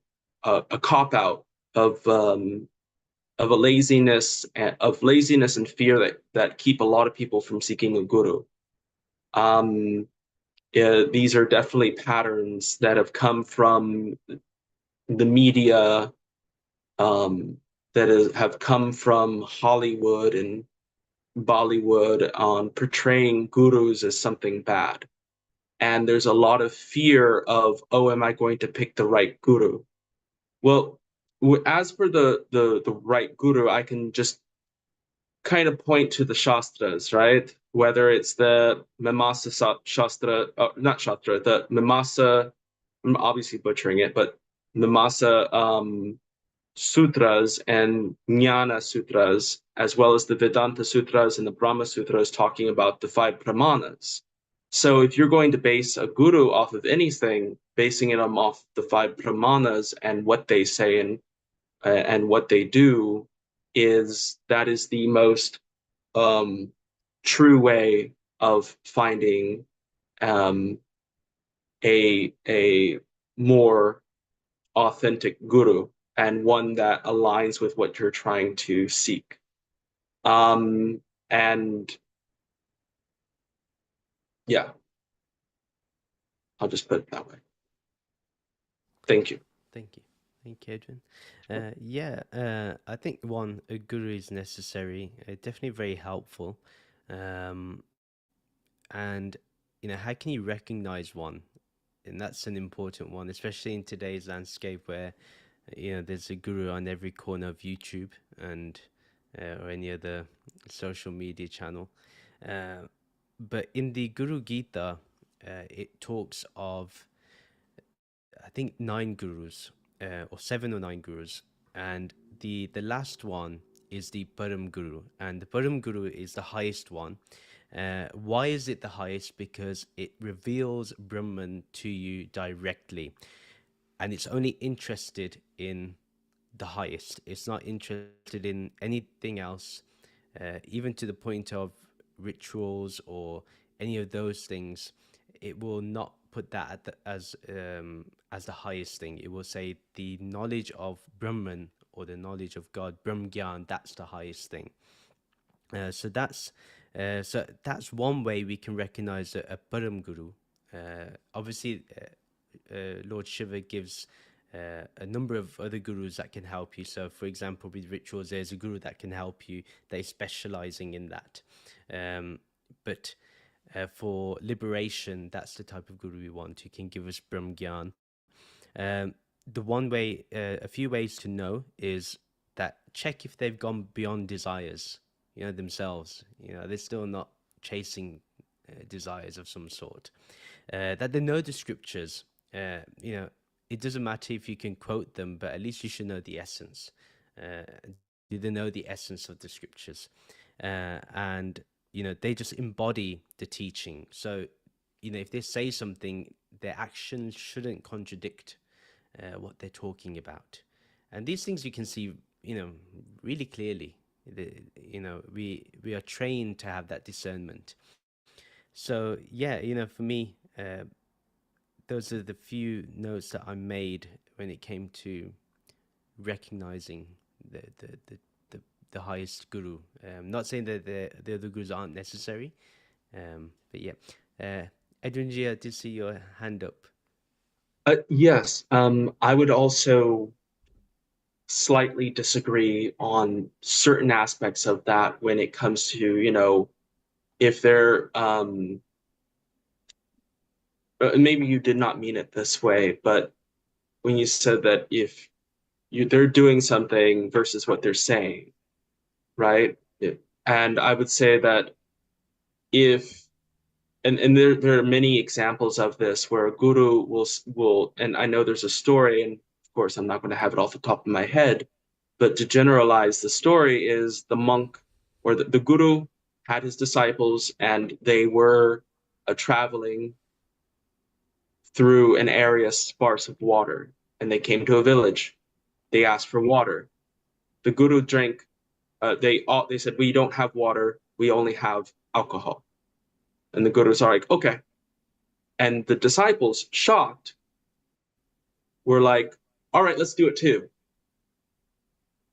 cop out of a laziness and fear that keep a lot of people from seeking a guru. These are definitely patterns that have come from the media, that have come from Hollywood and Bollywood on portraying gurus as something bad. And there's a lot of fear of, oh, am I going to pick the right guru? Well, as for the right guru, I can just kind of point to the Shastras, right? Whether it's the Mimamsa Shastra, not Shastra, the Mimamsa, I'm obviously butchering it, but Mimamsa Sutras and Jnana Sutras, as well as the Vedanta Sutras and the Brahma Sutras talking about the 5 Pramanas. So if you're going to base a guru off of anything, basing it off the 5 Pramanas and what they say and what they do, that is the most true way of finding a more authentic guru and one that aligns with what you're trying to seek. And yeah, I'll just put it that way. Thank you. Thank you. Thank you, Edwin. I think a guru is necessary, definitely very helpful. And, how can you recognize one? And that's an important one, especially in today's landscape where, there's a guru on every corner of YouTube and or any other social media channel. But in the Guru Gita, it talks of, I think, 9 gurus, or 7 or 9 gurus, and the last one is the Param Guru, and the Param Guru is the highest one. Why is it the highest? Because it reveals Brahman to you directly, and it's only interested in the highest. It's not interested in anything else, even to the point of rituals or any of those things. It will not put that as the highest thing. It will say the knowledge of Brahman or the knowledge of God, Brahm Gyan, that's the highest thing. So that's one way we can recognize a Param Guru. Obviously, Lord Shiva gives a number of other gurus that can help you. So, for example, with rituals, there's a guru that can help you that is specializing in that. But for liberation, that's the type of guru we want, who can give us Brahm Gyan. A few ways to know is that check if they've gone beyond desires, themselves. They're still not chasing desires of some sort. That they know the scriptures. It doesn't matter if you can quote them, but at least you should know the essence. Do they know the essence of the scriptures? And they just embody the teaching. So, if they say something, their actions shouldn't contradict what they're talking about. And these things you can see, really clearly. We are trained to have that discernment. So yeah, for me, those are the few notes that I made when it came to recognizing the highest guru. Not saying that the other gurus aren't necessary, but yeah. Edwin, I did see your hand up. Yes, I would also slightly disagree on certain aspects of that when it comes to, if they're maybe you did not mean it this way, but when you said that if they're doing something versus what they're saying, right? And I would say that if and there are many examples of this where a guru will and I know there's a story, and of course I'm not going to have it off the top of my head, but to generalize the story is the monk or the guru had his disciples and they were traveling through an area sparse of water, and they came to a village. They asked for water. The guru drank. They said, "We don't have water. We only have alcohol." And the gurus are like, "Okay." And the disciples, shocked, were like, "All right, let's do it too."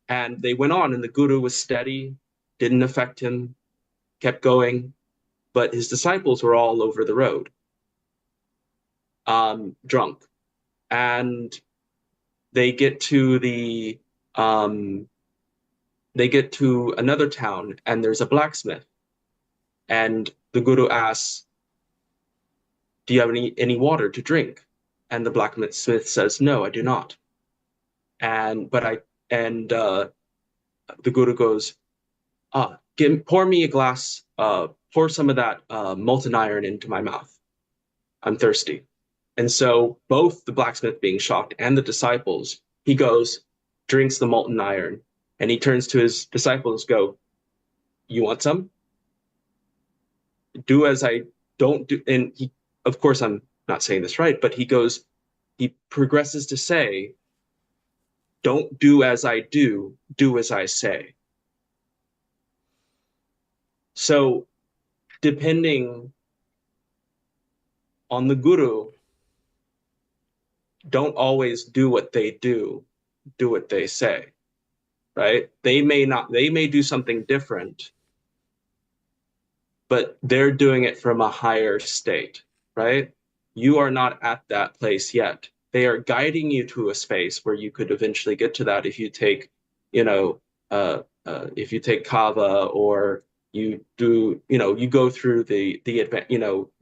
And they went on, and the guru was steady, didn't affect him, kept going, but his disciples were all over the road, drunk, and they get to another town, and there's a blacksmith, and the guru asks, "Do you have any water to drink?" And the blacksmith says, "No, I do not." And the guru goes, pour me a glass, pour some of that molten iron into my mouth. I'm thirsty." And so both the blacksmith being shocked and the disciples, he goes, drinks the molten iron, and he turns to his disciples, go, "You want some? Do as I don't do." And he, of course, I'm not saying this right, but he progresses to say, "Don't do as I do as I say." So depending on the guru, don't always do what they do what they say, right? They may do something different, but they're doing it from a higher state, right? You are not at that place yet. They are guiding you to a space where you could eventually get to that if you take, if you take kava, or you do, you go through the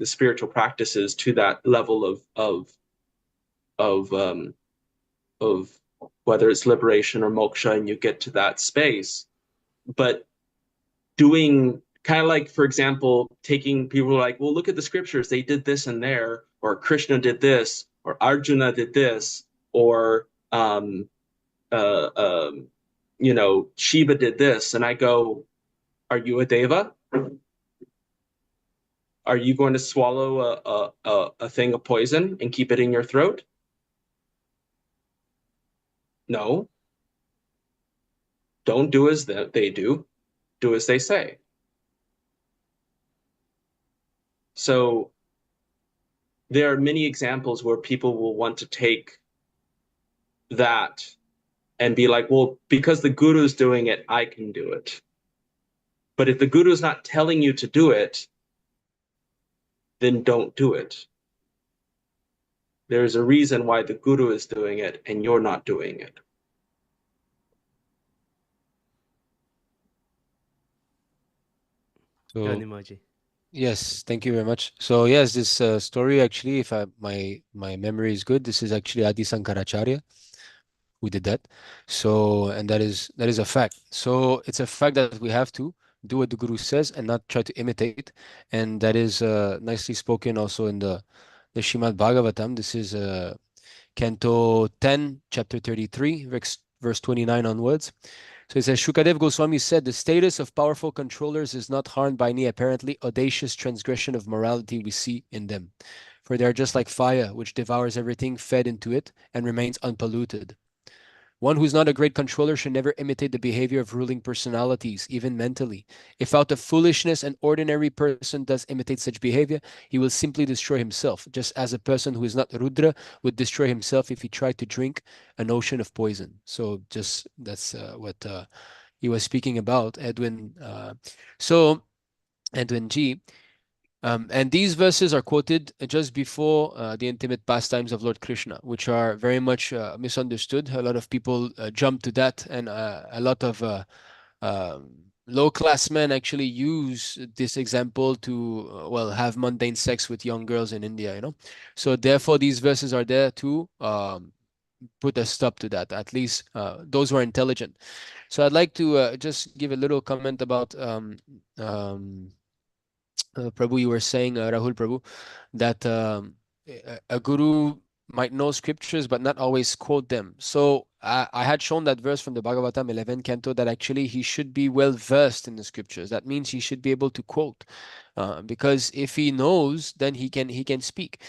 spiritual practices to that level of whether it's liberation or moksha, and you get to that space. But doing kind of like, for example, taking people like, well, look at the scriptures, they did this and there, or Krishna did this, or Arjuna did this, or Shiva did this, and I go, are you a deva? Are you going to swallow a thing of poison and keep it in your throat? No. Don't do as they do. Do as they say. So there are many examples where people will want to take that and be like, well, because the guru's doing it, I can do it. But if the guru's not telling you to do it, then don't do it. There's a reason why the guru is doing it and you're not doing it. Go, So Nimāi. yes, thank you very much. So yes, this story actually, if my memory is good, this is actually Adi Sankaracharya who did that. So, and that is a fact. So it's a fact that we have to do what the guru says and not try to imitate. And that is nicely spoken also in the Srimad Bhagavatam. This is Canto 10, chapter 33, verse 29 onwards. So it says, Shukadev Goswami said, the status of powerful controllers is not harmed by any apparently audacious transgression of morality we see in them. For they are just like fire, which devours everything fed into it and remains unpolluted. One who's not a great controller should never imitate the behavior of ruling personalities, even mentally. If out of foolishness an ordinary person does imitate such behavior, he will simply destroy himself, just as a person who is not Rudra would destroy himself if he tried to drink an ocean of poison. So just that's what he was speaking about, Edwin. So Edwin G. And these verses are quoted just before the intimate pastimes of Lord Krishna, which are very much misunderstood. A lot of people jump to that, and a lot of low-class men actually use this example to, well, have mundane sex with young girls in India, you know. So therefore, these verses are there to put a stop to that, at least those who are intelligent. So I'd like to just give a little comment about Prabhu, you were saying, Rahul Prabhu, that a guru might know scriptures but not always quote them. So I had shown that verse from the Bhagavatam 11 canto that actually he should be well versed in the scriptures. That means he should be able to quote, because if he knows, then he can speak.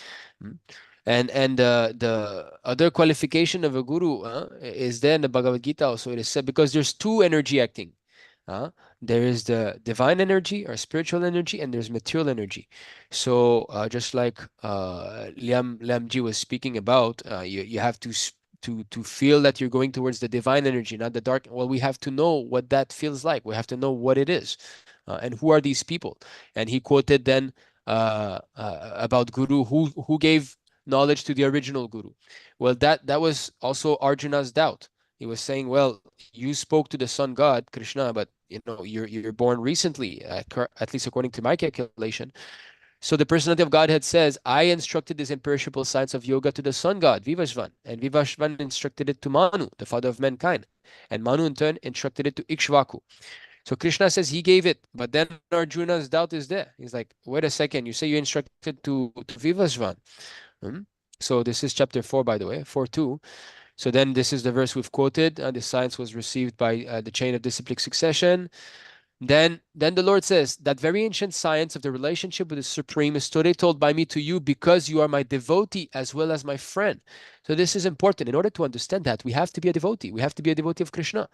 And the other qualification of a guru is there in the Bhagavad Gita also. It is said, because there's two energy acting. There is the divine energy or spiritual energy, and there's material energy. So just like Lyam ji was speaking about, you have to feel that you're going towards the divine energy, not the dark. Well, we have to know what that feels like. We have to know what it is, and who are these people. And he quoted then about Guru who gave knowledge to the original Guru. Well, that was also Arjuna's doubt. He was saying, well, you spoke to the sun god, Krishna, but you're born recently, at least according to my calculation. So the personality of Godhead says, I instructed this imperishable science of yoga to the sun god, Vivashvan, and Vivashvan instructed it to Manu, the father of mankind. And Manu in turn instructed it to Ikshvaku. So Krishna says he gave it, but then Arjuna's doubt is there. He's like, wait a second, you say you instructed to Vivashvan. So this is chapter 4, by the way, 4.2. So then this is the verse we've quoted. The science was received by the chain of disciplic succession. Then the Lord says, that very ancient science of the relationship with the Supreme is today told by me to you because you are my devotee as well as my friend. So this is important. In order to understand that, we have to be a devotee. We have to be a devotee of Krishna.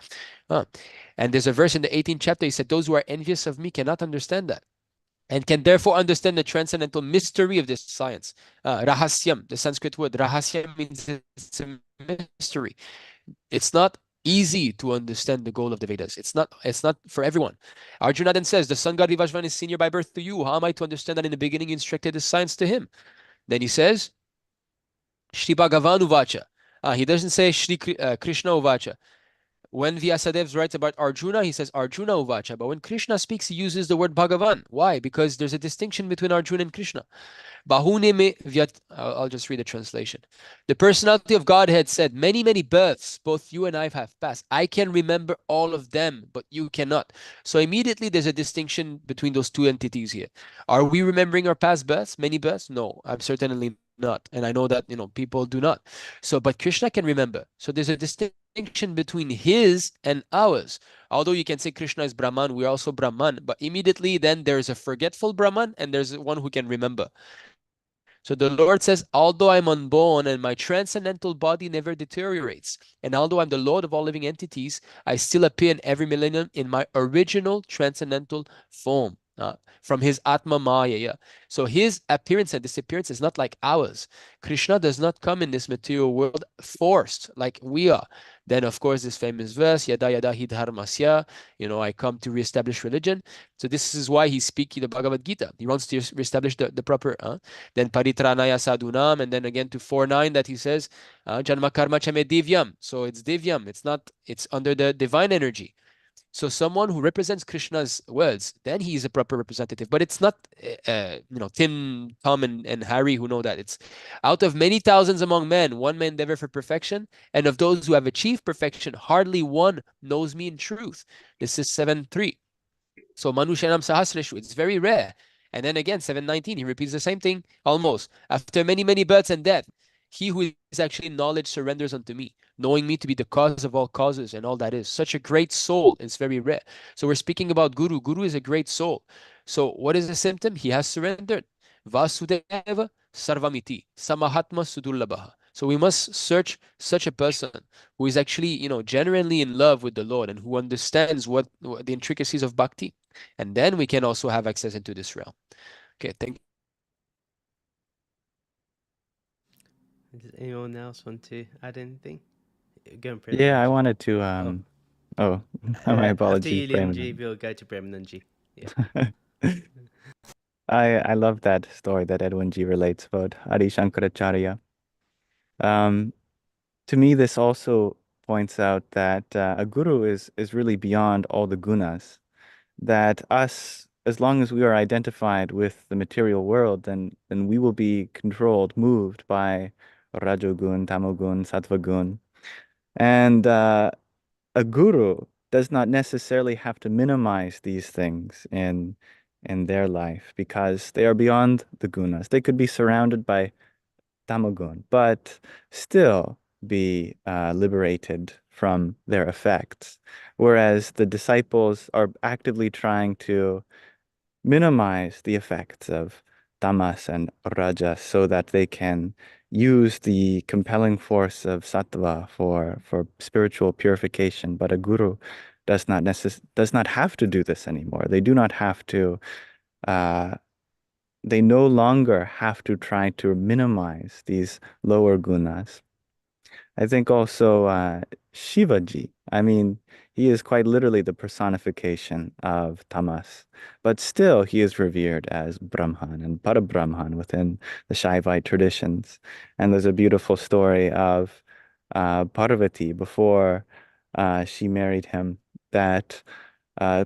And there's a verse in the 18th chapter. He said, those who are envious of me cannot understand that, and can therefore understand the transcendental mystery of this science. Rahasyam, the Sanskrit word, rahasya means it's a mystery. It's not easy to understand the goal of the Vedas. It's not for everyone. Arjuna then says, the sun god Vivashvan is senior by birth to you. How am I to understand that in the beginning you instructed this science to him? Then he says, Shri Bhagavan Uvacha. He doesn't say Shri Krishna Uvacha. When Vyasadeva writes about Arjuna, he says Arjuna Uvacha. But when Krishna speaks, he uses the word Bhagavan. Why? Because there's a distinction between Arjuna and Krishna. Bahune me vyat. I'll just read the translation. The personality of Godhead said, many, many births, both you and I have passed. I can remember all of them, but you cannot. So immediately there's a distinction between those two entities here. Are we remembering our past births? Many births? No, I'm certainly not. And I know that, people do not. So, but Krishna can remember. So there's a distinction between his and ours. Although you can say Krishna is Brahman, we're also Brahman. But immediately then there's a forgetful Brahman and there's one who can remember. So the Lord says, although I'm unborn and my transcendental body never deteriorates, and although I'm the Lord of all living entities, I still appear in every millennium in my original transcendental form. From his Atma Maya. So his appearance and disappearance is not like ours. Krishna does not come in this material world forced like we are. Then, of course, this famous verse, Yada Yada Hi Dharmasya, I come to reestablish religion. So this is why he's speaking the Bhagavad Gita. He wants to reestablish the proper. Then Paritranaya Sadhunam, and then again to 4.9 that he says, Janma Karma Chame Divyam. So it's Divyam. It's under the divine energy. So someone who represents Krishna's words, then he is a proper representative. But it's not, Tim, Tom, and Harry who know that. It's out of many thousands among men, one may endeavor for perfection. And of those who have achieved perfection, hardly one knows me in truth. This is 7.3. So Manushanam Sahasreshu, it's very rare. And then again, 7.19, he repeats the same thing almost. After many, many births and death, he who is actually knowledge surrenders unto me, knowing me to be the cause of all causes and all that is. Such a great soul is very rare. So we're speaking about Guru. Guru is a great soul. So what is the symptom? He has surrendered. Vasudeva Sarvamiti, Samahatma Sudurlabha. So we must search such a person who is actually, you know, genuinely in love with the Lord and who understands what the intricacies of bhakti. And then we can also have access into this realm. Okay, thank you. Does anyone else want to add anything? Go on, Yeah, I Premanand. wanted to oh, my After apologies, you, Limji, Premanand. we'll go to Premanand. Yeah. I love that story that Edwin G relates about Adi Shankaracharya. To me, this also points out that a guru is really beyond all the gunas. That us, as long as we are identified with the material world, then we will be controlled, moved by Rajogun, Tamogun, Sattvagun. And a guru does not necessarily have to minimize these things in their life because they are beyond the gunas. They could be surrounded by tamagun, but still be liberated from their effects. Whereas the disciples are actively trying to minimize the effects of tamas and rajas so that they can use the compelling force of sattva for spiritual purification. But a guru does not have to do this anymore. They do not have to they no longer have to try to minimize these lower gunas. I think also Shivaji, I mean, he is quite literally the personification of tamas, but still he is revered as Brahman and Parabrahman within the Shaivite traditions. And there's a beautiful story of Parvati before she married him that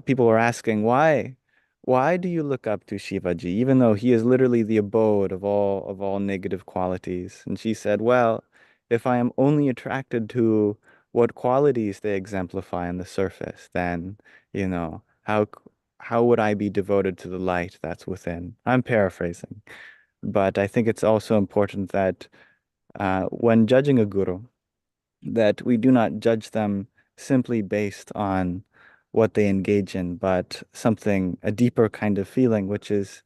people were asking, why do you look up to Shivaji, even though he is literally the abode of all negative qualities? And she said, well, if I am only attracted to what qualities they exemplify on the surface, then, you know, how would I be devoted to the light that's within? I'm paraphrasing, but I think it's also important that when judging a guru, that we do not judge them simply based on what they engage in, but a deeper kind of feeling, which is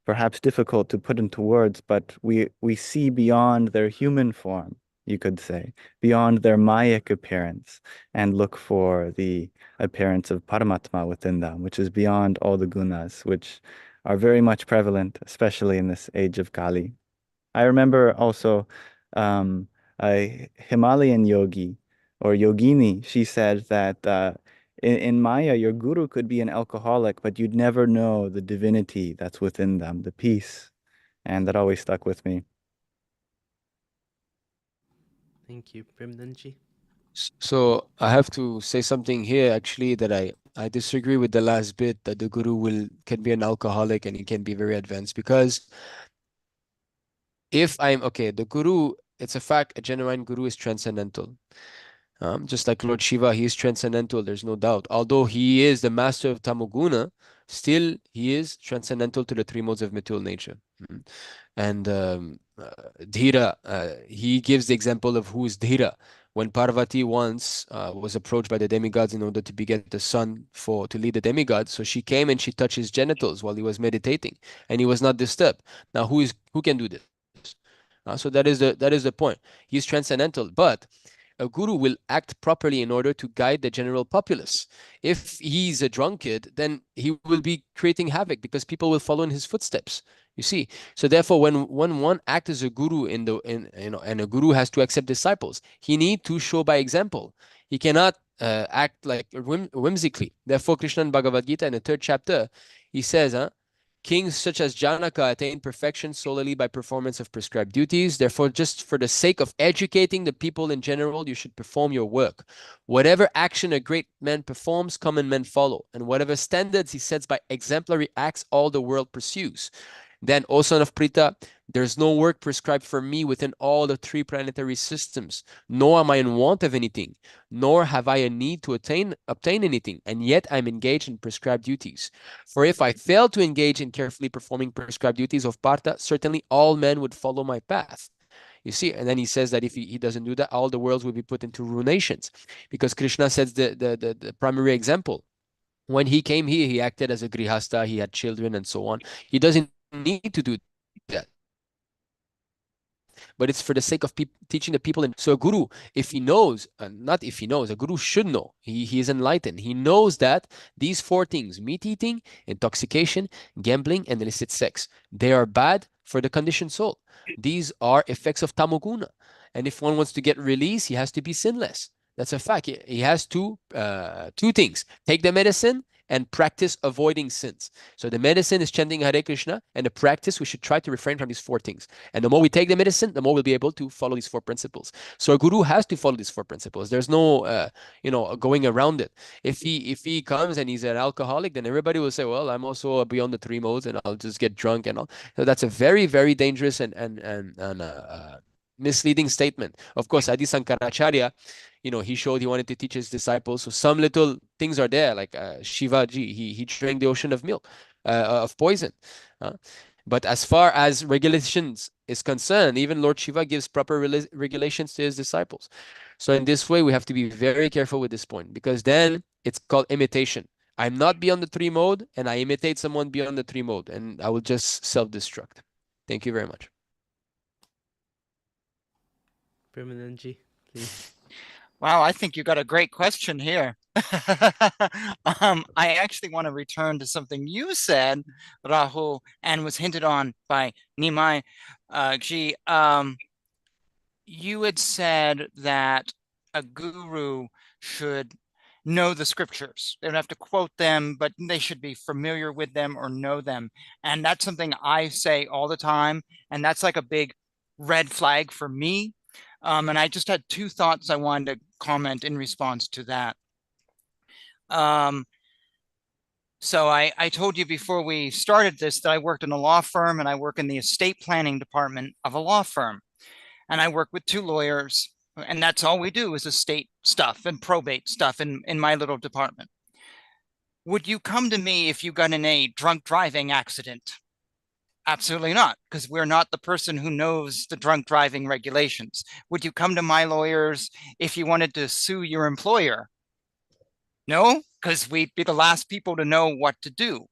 perhaps difficult to put into words, but we see beyond their human form, you could say, beyond their Mayic appearance, and look for the appearance of Paramatma within them, which is beyond all the gunas, which are very much prevalent, especially in this age of Kali. I remember also a Himalayan yogi or yogini. She said that in Maya, your guru could be an alcoholic, but you'd never know the divinity that's within them, the peace. And that always stuck with me. Thank you, Premanand. So I have to say something here actually that I disagree with the last bit that the guru can be an alcoholic and he can be very advanced, because if I'm okay, the guru, it's a fact, a genuine guru is transcendental. Just like Lord Shiva, he is transcendental, there's no doubt. Although he is the master of Tamoguna, still he is transcendental to the three modes of material nature. And Dhira, he gives the example of who is Dhira. When Parvati once was approached by the demigods in order to beget the son to lead the demigods, so she came and she touched his genitals while he was meditating, and he was not disturbed. Now, who can do this? So that is the point. He is transcendental, but a guru will act properly in order to guide the general populace. If he's a drunkard, then he will be creating havoc because people will follow in his footsteps. You see, so therefore, when one acts as a guru and a guru has to accept disciples, he need to show by example. He cannot act like whimsically. Therefore, Krishna in Bhagavad Gita in the 3rd chapter, he says, kings such as Janaka attain perfection solely by performance of prescribed duties. Therefore, just for the sake of educating the people in general, you should perform your work. Whatever action a great man performs, common men follow. And whatever standards he sets by exemplary acts, all the world pursues. Then, O son of Prita, there's no work prescribed for me within all the 3 planetary systems, nor am I in want of anything, nor have I a need to obtain anything, and yet I'm engaged in prescribed duties. For if I fail to engage in carefully performing prescribed duties of Partha, certainly all men would follow my path. You see, and then he says that if he doesn't do that, all the worlds will be put into ruinations, because Krishna sets the primary example. When he came here, he acted as a grihasta, he had children and so on. He doesn't need to do that. but it's for the sake of teaching the people. And so a guru, if he knows, not if he knows, a guru should know, he is enlightened. He knows that these 4 things, meat eating, intoxication, gambling, and illicit sex, they are bad for the conditioned soul. These are effects of tamoguna. And if one wants to get release, he has to be sinless. That's a fact. He has two things: take the medicine and practice avoiding sins. So the medicine is chanting Hare Krishna, and the practice, we should try to refrain from these 4 things. And the more we take the medicine, the more we'll be able to follow these 4 principles. So a guru has to follow these 4 principles. There's no, going around it. If he comes and he's an alcoholic, then everybody will say, well, I'm also beyond the 3 modes, and I'll just get drunk and all. So that's a very, very dangerous and misleading statement. Of course, Adi Sankaracharya, he showed he wanted to teach his disciples. So some little things are there, like Shivaji, he drank the ocean of milk, of poison. But as far as regulations is concerned, even Lord Shiva gives proper regulations to his disciples. So in this way, we have to be very careful with this point, because then it's called imitation. I'm not beyond the 3 mode, and I imitate someone beyond the 3 mode, and I will just self-destruct. Thank you very much. Premanand, please. Wow, I think you got a great question here. I actually want to return to something you said, Rahul, and was hinted on by Nimāi ji. You had said that a guru should know the scriptures. They don't have to quote them, but they should be familiar with them or know them. And that's something I say all the time. And that's like a big red flag for me. And I just had 2 thoughts I wanted to comment in response to that. So I told you before we started this that I worked in a law firm, and I work in the estate planning department of a law firm. And I work with 2 lawyers, and that's all we do is estate stuff and probate stuff in my little department. Would you come to me if you got in a drunk driving accident? Absolutely not, because we're not the person who knows the drunk driving regulations. Would you come to my lawyers if you wanted to sue your employer? No, because we'd be the last people to know what to do.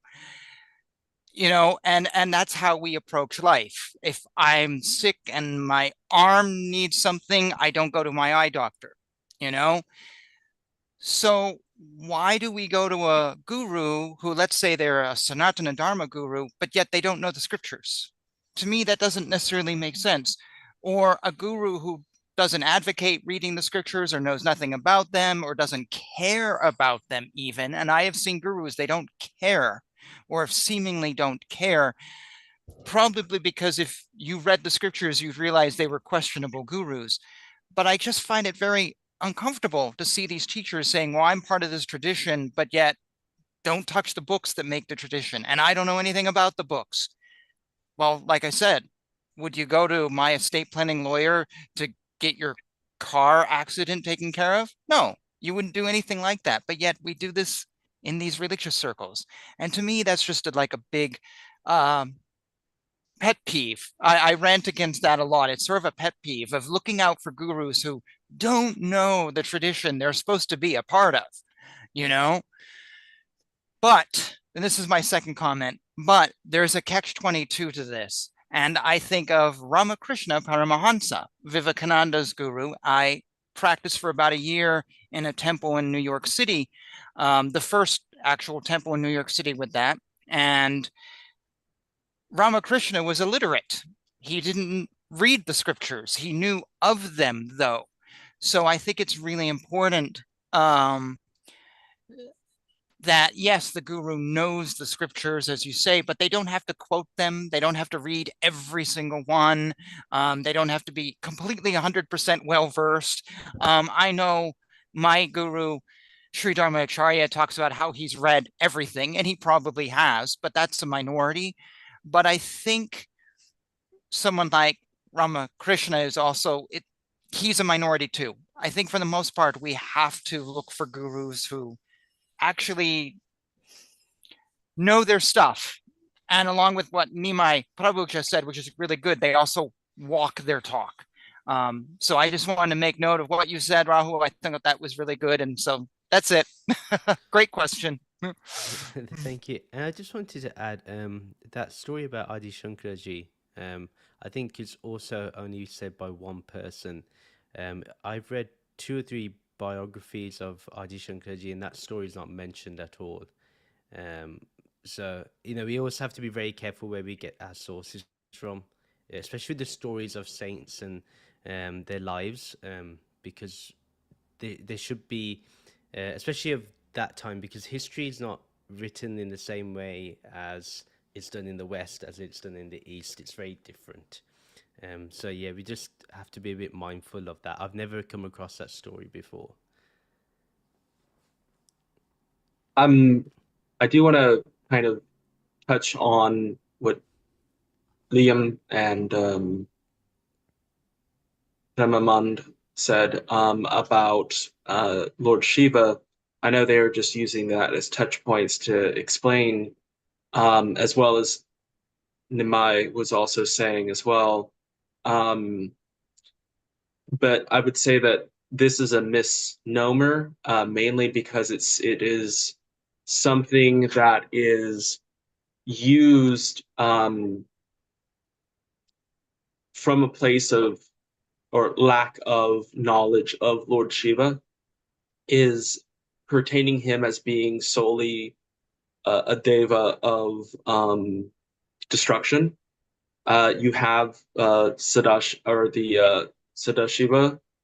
And that's how we approach life. If I'm sick and my arm needs something, I don't go to my eye doctor, So why do we go to a guru who, let's say they're a Sanatana Dharma guru, but yet they don't know the scriptures? To me, that doesn't necessarily make sense. Or a guru who doesn't advocate reading the scriptures or knows nothing about them or doesn't care about them even. And I have seen gurus, they don't care, or seemingly don't care, probably because if you read the scriptures, you'd realize they were questionable gurus. But I just find it very uncomfortable to see these teachers saying, well, I'm part of this tradition, but yet don't touch the books that make the tradition. And I don't know anything about the books. Well, like I said, would you go to my estate planning lawyer to get your car accident taken care of? No, you wouldn't do anything like that. But yet we do this in these religious circles. And to me, that's just like a big pet peeve. I rant against that a lot. It's sort of a pet peeve of looking out for gurus who don't know the tradition they're supposed to be a part of, But, and this is my second comment, but there's a catch-22 to this. And I think of Ramakrishna Paramahansa, Vivekananda's guru. I practiced for about a year in a temple in New York City, the first actual temple in New York City with that. And Ramakrishna was illiterate. He didn't read the scriptures. He knew of them, though. So I think it's really important that, yes, the guru knows the scriptures, as you say, but they don't have to quote them. They don't have to read every single one. They don't have to be completely 100% well-versed. I know my guru, Sri Dharma Acharya, talks about how he's read everything, and he probably has, but that's a minority. But I think someone like Ramakrishna is also, he's a minority too. I think for the most part, we have to look for gurus who actually know their stuff. And along with what Nimāi Prabhu just said, which is really good, they also walk their talk. So I just wanted to make note of what you said, Rahul. I think that was really good. And so that's it. Great question. Thank you. And I just wanted to add that story about Adi Shankaraji I think it's also only said by one person. I've read 2 or 3 biographies of Adi Shankarji, and that story is not mentioned at all. So, we always have to be very careful where we get our sources from, especially the stories of saints and their lives, because they should be, especially of that time, because history is not written in the same way as it's done in the West as it's done in the East. It's very different. So yeah, we just have to be a bit mindful of that. I've never come across that story before. I do want to kind of touch on what Lyam and Premanand said about Lord Shiva. I know they're just using that as touch points to explain, as well as Nimāi was also saying as well. But I would say that this is a misnomer, mainly because it is something that is used from a place of or lack of knowledge of Lord Shiva, is pertaining him as being solely a deva of destruction. You have Sadashiva,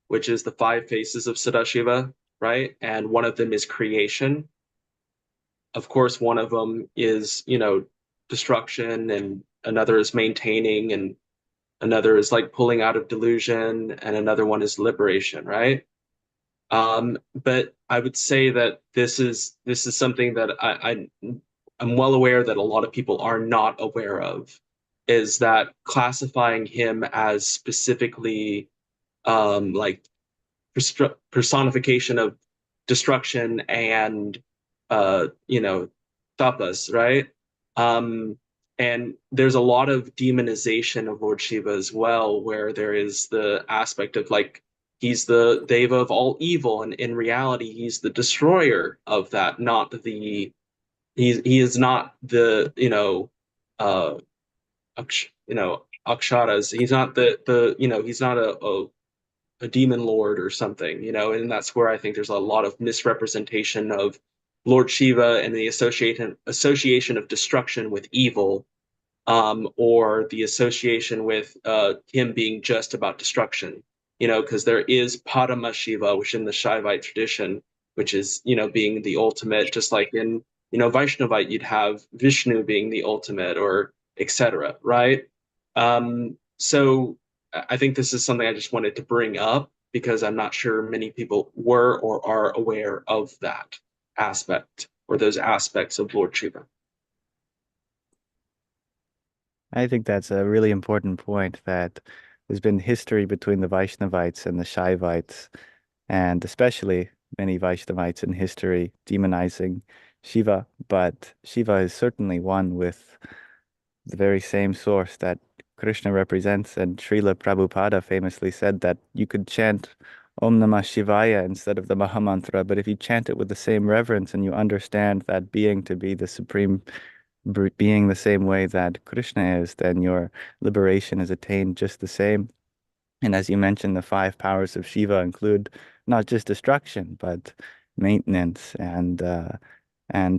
which is the 5 faces of Sadashiva, right? And one of them is creation. Of course, one of them is, destruction, and another is maintaining, and another is like pulling out of delusion, and another one is liberation, right? But I would say that this is something that I'm well aware that a lot of people are not aware of, is that classifying him as specifically like personification of destruction and tapas, right? And there's a lot of demonization of Lord Shiva as well, where there is the aspect of like he's the deva of all evil, and in reality he's the destroyer of that, not the he is not the aksharas. He's not the he's not a demon lord or something, and that's where I think there's a lot of misrepresentation of Lord Shiva and the association of destruction with evil, or the association with him being just about destruction, because there is Padma Shiva, which in the Shaivite tradition, which is, being the ultimate, just like in, Vaishnavite, you'd have Vishnu being the ultimate, or etc., right? So I think this is something I just wanted to bring up because I'm not sure many people were or are aware of that aspect or those aspects of Lord Shiva. I think that's a really important point, that there's been history between the Vaishnavites and the Shaivites, and especially many Vaishnavites in history demonizing Shiva, but Shiva is certainly one with the very same source that Krishna represents, and Srila Prabhupada famously said that you could chant Om Namah Shivaya instead of the Mahamantra, but if you chant it with the same reverence and you understand that being to be the supreme being the same way that Krishna is, then your liberation is attained just the same. And as you mentioned, the 5 powers of Shiva include not just destruction, but maintenance and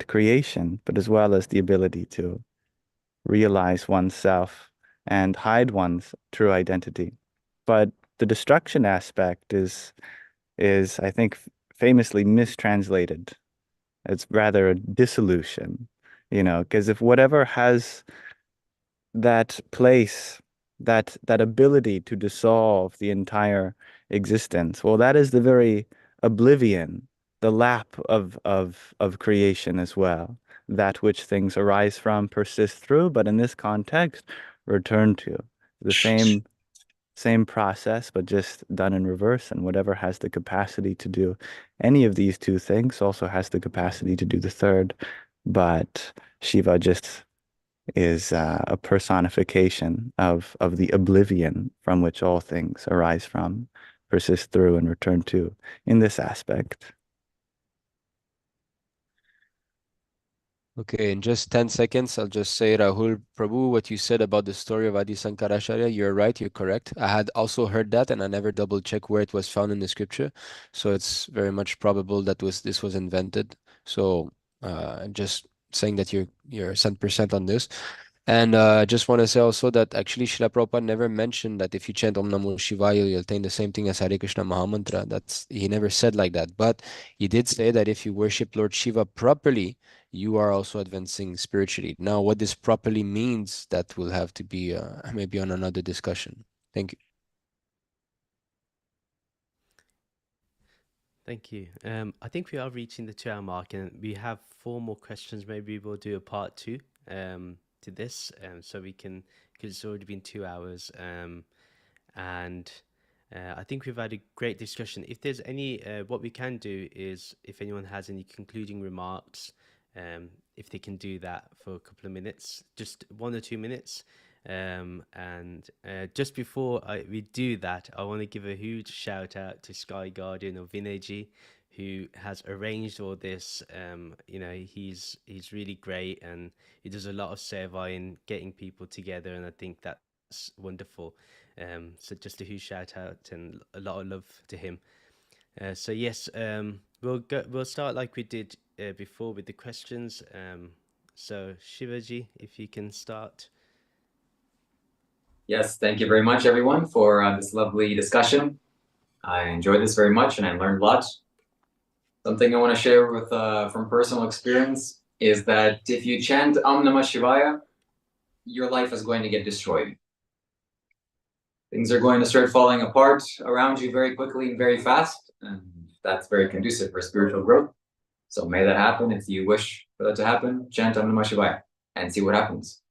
creation, but as well as the ability to realize oneself and hide one's true identity. But the destruction aspect is I think, famously mistranslated. It's rather a dissolution, because if whatever has that place, that ability to dissolve the entire existence, well, that is the very oblivion, the lap of creation as well, that which things arise from, persist through, but in this context, return to the same process, but just done in reverse. And whatever has the capacity to do any of these 2 things also has the capacity to do the third. But Shiva just is a personification of the oblivion from which all things arise from, persist through, and return to in this aspect. Okay, in just 10 seconds, I'll just say, Rahul Prabhu, what you said about the story of Adi Sankaracharya, you're right, you're correct. I had also heard that, and I never double checked where it was found in the scripture. So it's very much probable that this was invented. So just saying that you're 100% on this. And I just want to say also that actually Srila Prabhupada never mentioned that if you chant Om Namo Shivaya, you'll attain the same thing as Hare Krishna Mahamantra. He never said like that. But he did say that if you worship Lord Shiva properly, you are also advancing spiritually. Now, what this properly means, that will have to be maybe on another discussion. Thank you. Thank you. I think we are reaching the 2 hour mark, and we have 4 more questions. Maybe we'll do a part 2 to this, so we can, because it's already been 2 hours. And I think we've had a great discussion. If there's any, what we can do is, if anyone has any concluding remarks, if they can do that for a couple of minutes, just 1 or 2 minutes. And just before we do that, I want to give a huge shout out to Sky Guardian or Vinayji, who has arranged all this. You know, he's really great, and he does a lot of seva in getting people together, and I think that's wonderful. So just a huge shout out and a lot of love to him. So yes, we'll start like we did before with the questions. So Shivaji, if you can start. Yes, thank you very much, everyone, for this lovely discussion. I enjoyed this very much, and I learned a lot. Something I want to share with from personal experience is that if you chant Om Namah Shivaya, your life is going to get destroyed. Things are going to start falling apart around you very quickly and very fast, and that's very conducive for spiritual growth. So may that happen. If you wish for that to happen, chant Om Namah Shivaya and see what happens.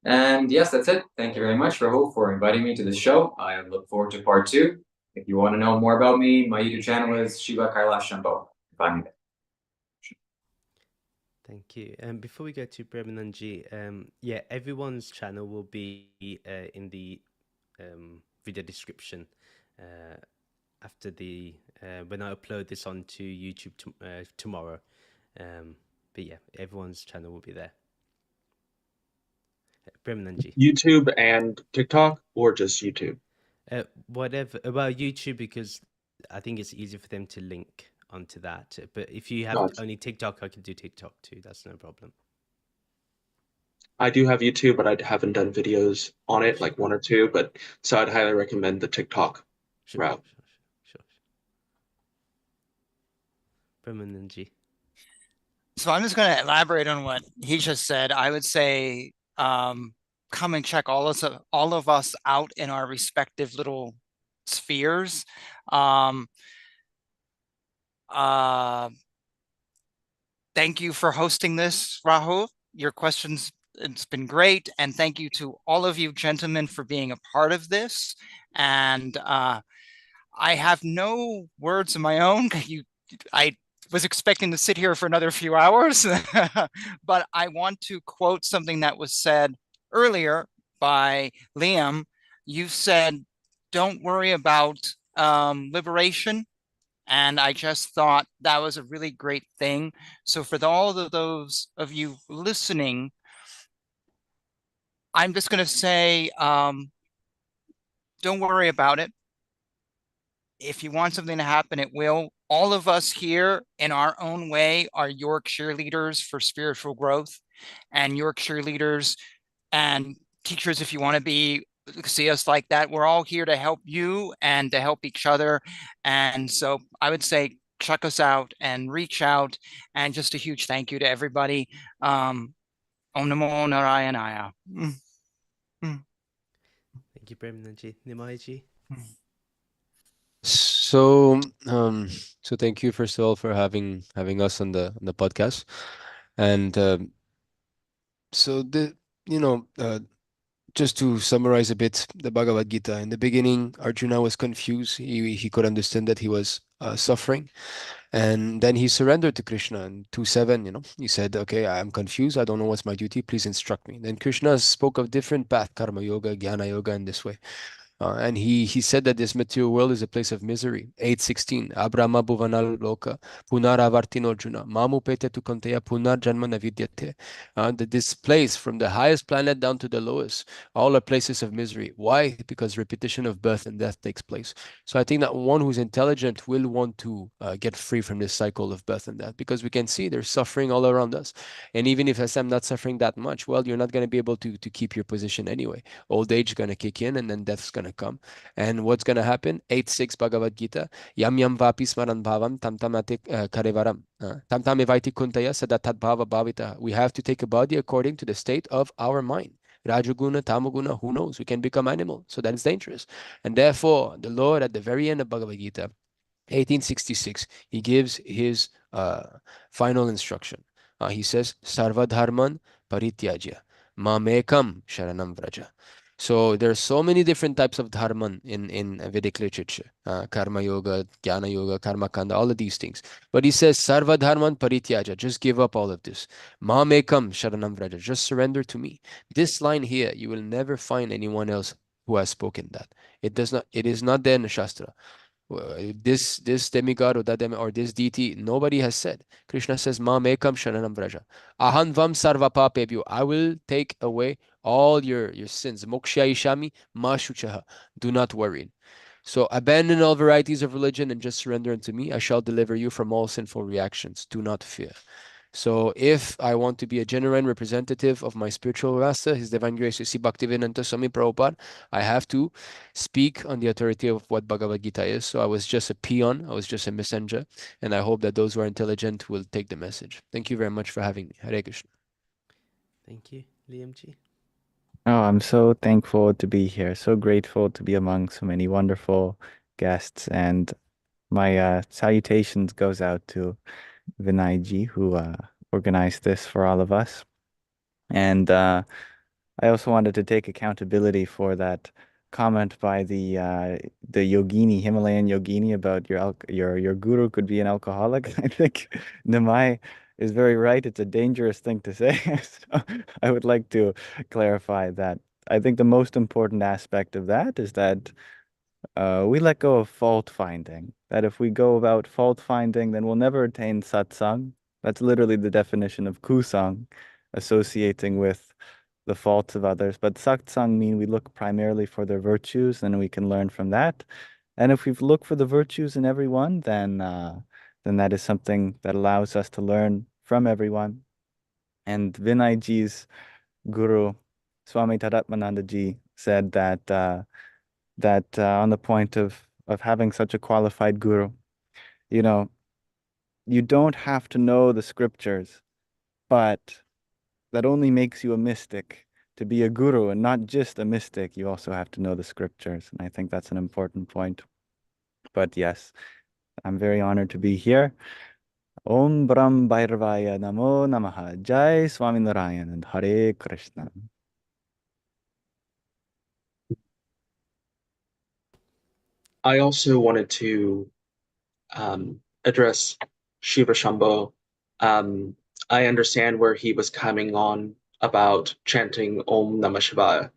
And yes, that's it. Thank you very much, Rahul, for inviting me to the show. I look forward to part 2. If you want to know more about me, my YouTube channel is Shiva Kailash Shambho. Find me there. Thank you. Before we go to Premanand, yeah, everyone's channel will be in the video description after the when I upload this onto YouTube tomorrow. But yeah, everyone's channel will be there. Premanand. YouTube and TikTok, or just YouTube? Whatever. Well, YouTube, because I think it's easier for them to link onto that. But if you have Gotcha. only TikTok, I can do TikTok too. That's no problem. I do have YouTube, but I haven't done videos on it, like 1 or 2. But so I'd highly recommend the TikTok route. Sure. Premanand. So I'm just going to elaborate on what he just said. I would say come and check all of us out in our respective little spheres. Thank you for hosting this, Rahul. Your questions, it's been great. And thank you to all of you gentlemen for being a part of this. And I have no words of my own. I was expecting to sit here for another few hours, but I want to quote something that was said earlier by Lyam. You said, don't worry about liberation. And I just thought that was a really great thing. So for all of those of you listening, I'm just going to say, don't worry about it. If you want something to happen, it will. All of us here in our own way are your cheerleaders for spiritual growth, and your cheerleaders and teachers, if you want to be, see us like that. We're all here to help you and to help each other. And so I would say, check us out and reach out. And just a huge thank you to everybody. Om Namo Narayanaya. Thank you, Premanand. Nimāi. So thank you first of all for having us on the podcast. And so just to summarize a bit the Bhagavad Gita, in the beginning, Arjuna was confused. He could understand that he was suffering. And then he surrendered to Krishna. And 2:7, he said, okay, I'm confused. I don't know what's my duty. Please instruct me. Then Krishna spoke of different path, karma yoga, jnana yoga, in this way. And he said that this material world is a place of misery. 8:16. Abrahma bhuvanal loka punaravartino juna mamu pete tu konteya punar janma navidyate. That this place, from the highest planet down to the lowest, all are places of misery. Why? Because repetition of birth and death takes place. So I think that one who's intelligent will want to get free from this cycle of birth and death, because we can see there's suffering all around us. And even if I'm not suffering that much, well, you're not going to be able to keep your position anyway. Old age is going to kick in, and then death's going to come. And what's going to happen? 8:6 Bhagavad Gita. Yam yam vapi smaran bhavam tam tam ate karevaram. Tam tam evaiti kuntaya sadatat bhava bhavita. We have to take a body according to the state of our mind. Rajaguna, Tamaguna, who knows? We can become animal. So that is dangerous. And therefore, the Lord at the very end of Bhagavad Gita, 1866, he gives his final instruction. He says, Sarva dharman parityajya mamekam sharanam vraja. So there are so many different types of dharman in Vedic literature, karma yoga, jnana yoga, karma kanda, all of these things. But he says, Sarva dharman parityaja, just give up all of this. Mamekam sharanam vraja, just surrender to me. This line here, you will never find anyone else who has spoken that. It is not there in the Shastra. This demigod or that or this deity, nobody has said. Krishna says, Ma mekam sharanam vraja. Ahan vam sarva papebhyo. I will take away all your sins. Moksha ishami ma shuchaha. Do not worry. So abandon all varieties of religion and just surrender unto me. I shall deliver you from all sinful reactions. Do not fear. So if I want to be a genuine representative of my spiritual master, His Divine Grace Sri Bhaktivedanta Swami Prabhupada, I have to speak on the authority of what Bhagavad Gita is. So I was just a peon, I was just a messenger, and I hope that those who are intelligent will take the message. Thank you very much for having me. Hare Krishna. Thank you, Lyam ji. Oh, I'm so thankful to be here. So grateful to be among so many wonderful guests. And my salutations goes out to Vinay ji, who organized this for all of us. And I also wanted to take accountability for that comment by the yogini, Himalayan yogini, about your guru could be an alcoholic. I think Nimāi is very right. It's a dangerous thing to say. So I would like to clarify that. I think the most important aspect of that is that we let go of fault finding. That if we go about fault finding, then we'll never attain satsang. That's literally the definition of kusang, associating with the faults of others. But satsang mean we look primarily for their virtues, and we can learn from that. And if we look for the virtues in everyone, then that is something that allows us to learn from everyone. And Vinay ji's guru, Swami Tadatmananda ji, said that on the point of having such a qualified guru, you know, you don't have to know the scriptures, but that only makes you a mystic. To be a guru and not just a mystic, you also have to know the scriptures. And I think that's an important point. But yes, I'm very honored to be here. Om Brahm Bhairavaya Namo Namaha. Jai Swami Narayan and Hare Krishna. I also wanted to address Shiva Shambho. I understand where he was coming on about chanting Om Namah Shivaya.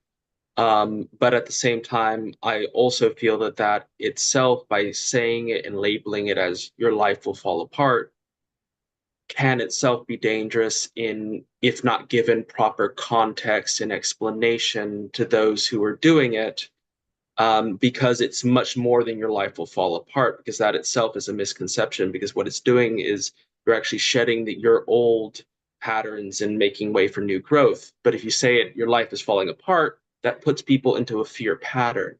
But at the same time, I also feel that itself, by saying it and labeling it as your life will fall apart, can itself be dangerous if not given proper context and explanation to those who are doing it, because it's much more than your life will fall apart, because that itself is a misconception, because what it's doing is you're actually shedding your old patterns and making way for new growth. But if you say your life is falling apart, that puts people into a fear pattern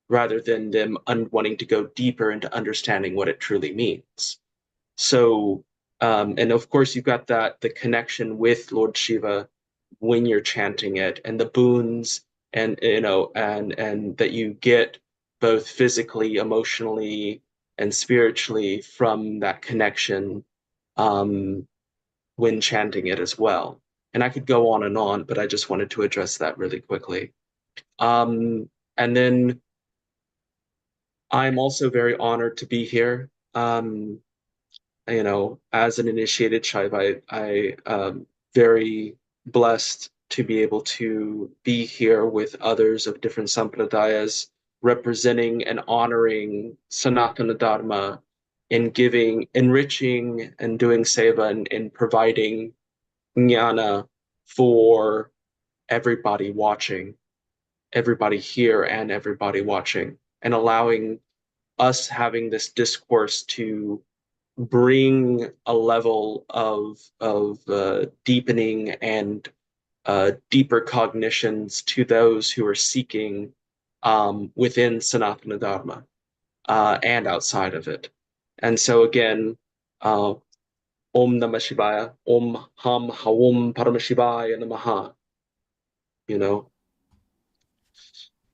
rather than them wanting to go deeper into understanding what it truly means. So, and of course, you've got the connection with Lord Shiva when you're chanting it, and the boons, and and that you get both physically, emotionally, and spiritually from that connection when chanting it as well. And I could go on, but I just wanted to address that really quickly. And then I'm also very honored to be here. As an initiated Shaiva, I very blessed to be able to be here with others of different sampradayas representing and honoring Sanatana Dharma in giving, enriching, and doing seva and providing jnana for everybody watching, everybody here, and everybody watching, and allowing us having this discourse to bring a level of deepening and deeper cognitions to those who are seeking within Sanatana Dharma and outside of it. And so again, Om Namah Shivaya, Om Ham Hawum Paramashivaya Namaha. You know,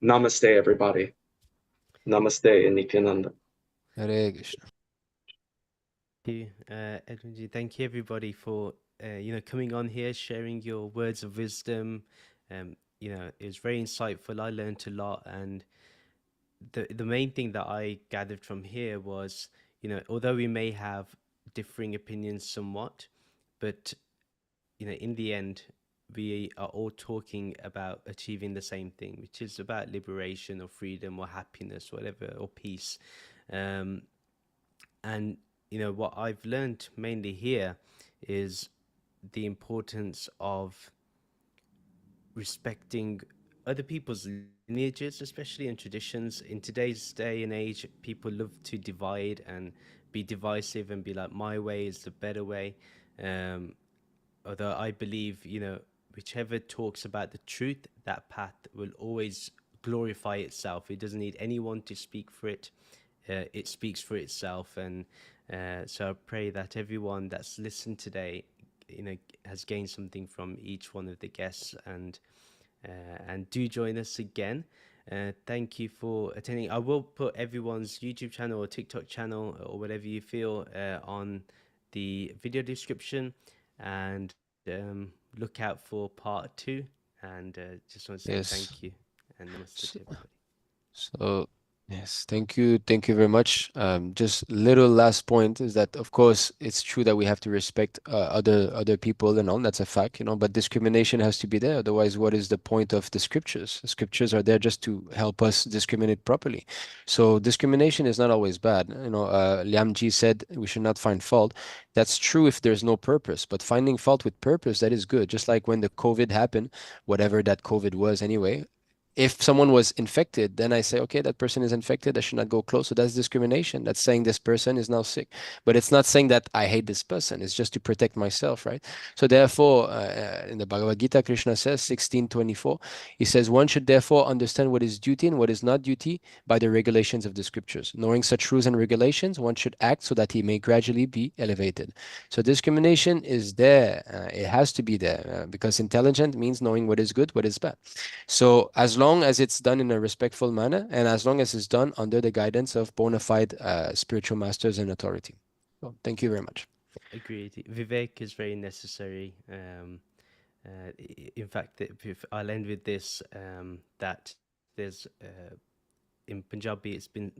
Namaste, everybody. Namaste and Nityananda. Hare Krishna. Thank you, Edwin G. Thank you, everybody, for coming on here, sharing your words of wisdom. It was very insightful. I learned a lot, and the main thing that I gathered from here was, although we may have differing opinions somewhat, but in the end, we are all talking about achieving the same thing, which is about liberation or freedom or happiness, whatever, or peace. And what I've learned mainly here is the importance of respecting other people's lineages, especially in traditions. In today's day and age, people love to divide and be divisive and be like, my way is the better way. Although I believe, whichever talks about the truth, that path will always glorify itself. It doesn't need anyone to speak for it. It speaks for itself. And so I pray that everyone that's listened today, has gained something from each one of the guests, and do join us again. Thank you for attending. I will put everyone's YouTube channel or TikTok channel or whatever you feel on the video description, and look out for part 2. And just want to say thank you and namaste to everybody. So yes, thank you very much. Just little last point is that, of course, it's true that we have to respect other people and all. That's a fact, but discrimination has to be there. Otherwise, what is the point of the scriptures? The scriptures are there just to help us discriminate properly. So discrimination is not always bad. Lyam ji said we should not find fault. That's true if there's no purpose, but finding fault with purpose, that is good. Just like when the COVID happened, whatever that COVID was anyway, if someone was infected, then I say, okay, that person is infected, I should not go close. So that's discrimination. That's saying this person is now sick. But it's not saying that I hate this person. It's just to protect myself, right? So therefore, in the Bhagavad Gita, Krishna says, 16:24, he says, one should therefore understand what is duty and what is not duty by the regulations of the scriptures. Knowing such rules and regulations, one should act so that he may gradually be elevated. So discrimination is there. It has to be there because intelligent means knowing what is good, what is bad. So as long as it's done in a respectful manner, and as long as it's done under the guidance of bona fide spiritual masters and authority. So thank you very much. Agreed. Vivek is very necessary. In fact, I'll end with this, that there's in Punjabi, it's been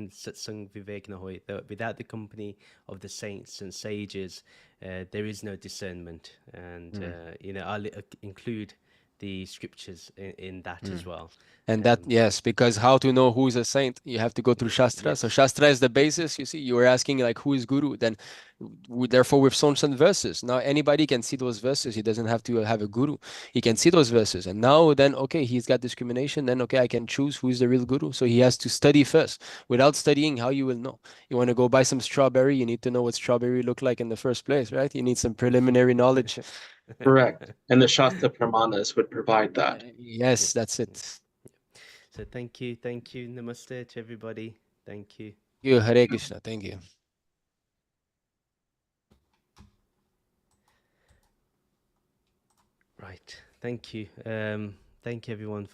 satsang vivek na hoy. Without the company of the saints and sages, there is no discernment. And I'll include the scriptures in that as well. And that, yes, because how to know who is a saint, you have to go through Shastra. Yes. So Shastra is the basis. You see, you were asking like, who is Guru? Then therefore we've shown some verses. Now anybody can see those verses. He doesn't have to have a Guru. He can see those verses. And now then, okay, he's got discrimination. Then, okay, I can choose who is the real Guru. So he has to study first. Without studying, how you will know? You want to go buy some strawberry, you need to know what strawberry look like in the first place, right? You need some preliminary knowledge. Correct. And the Shastra Pramanas would provide that. Yes, that's it. So thank you. Namaste to everybody. Thank you. Hare Krishna. Thank you. Right. Thank you. Thank you everyone for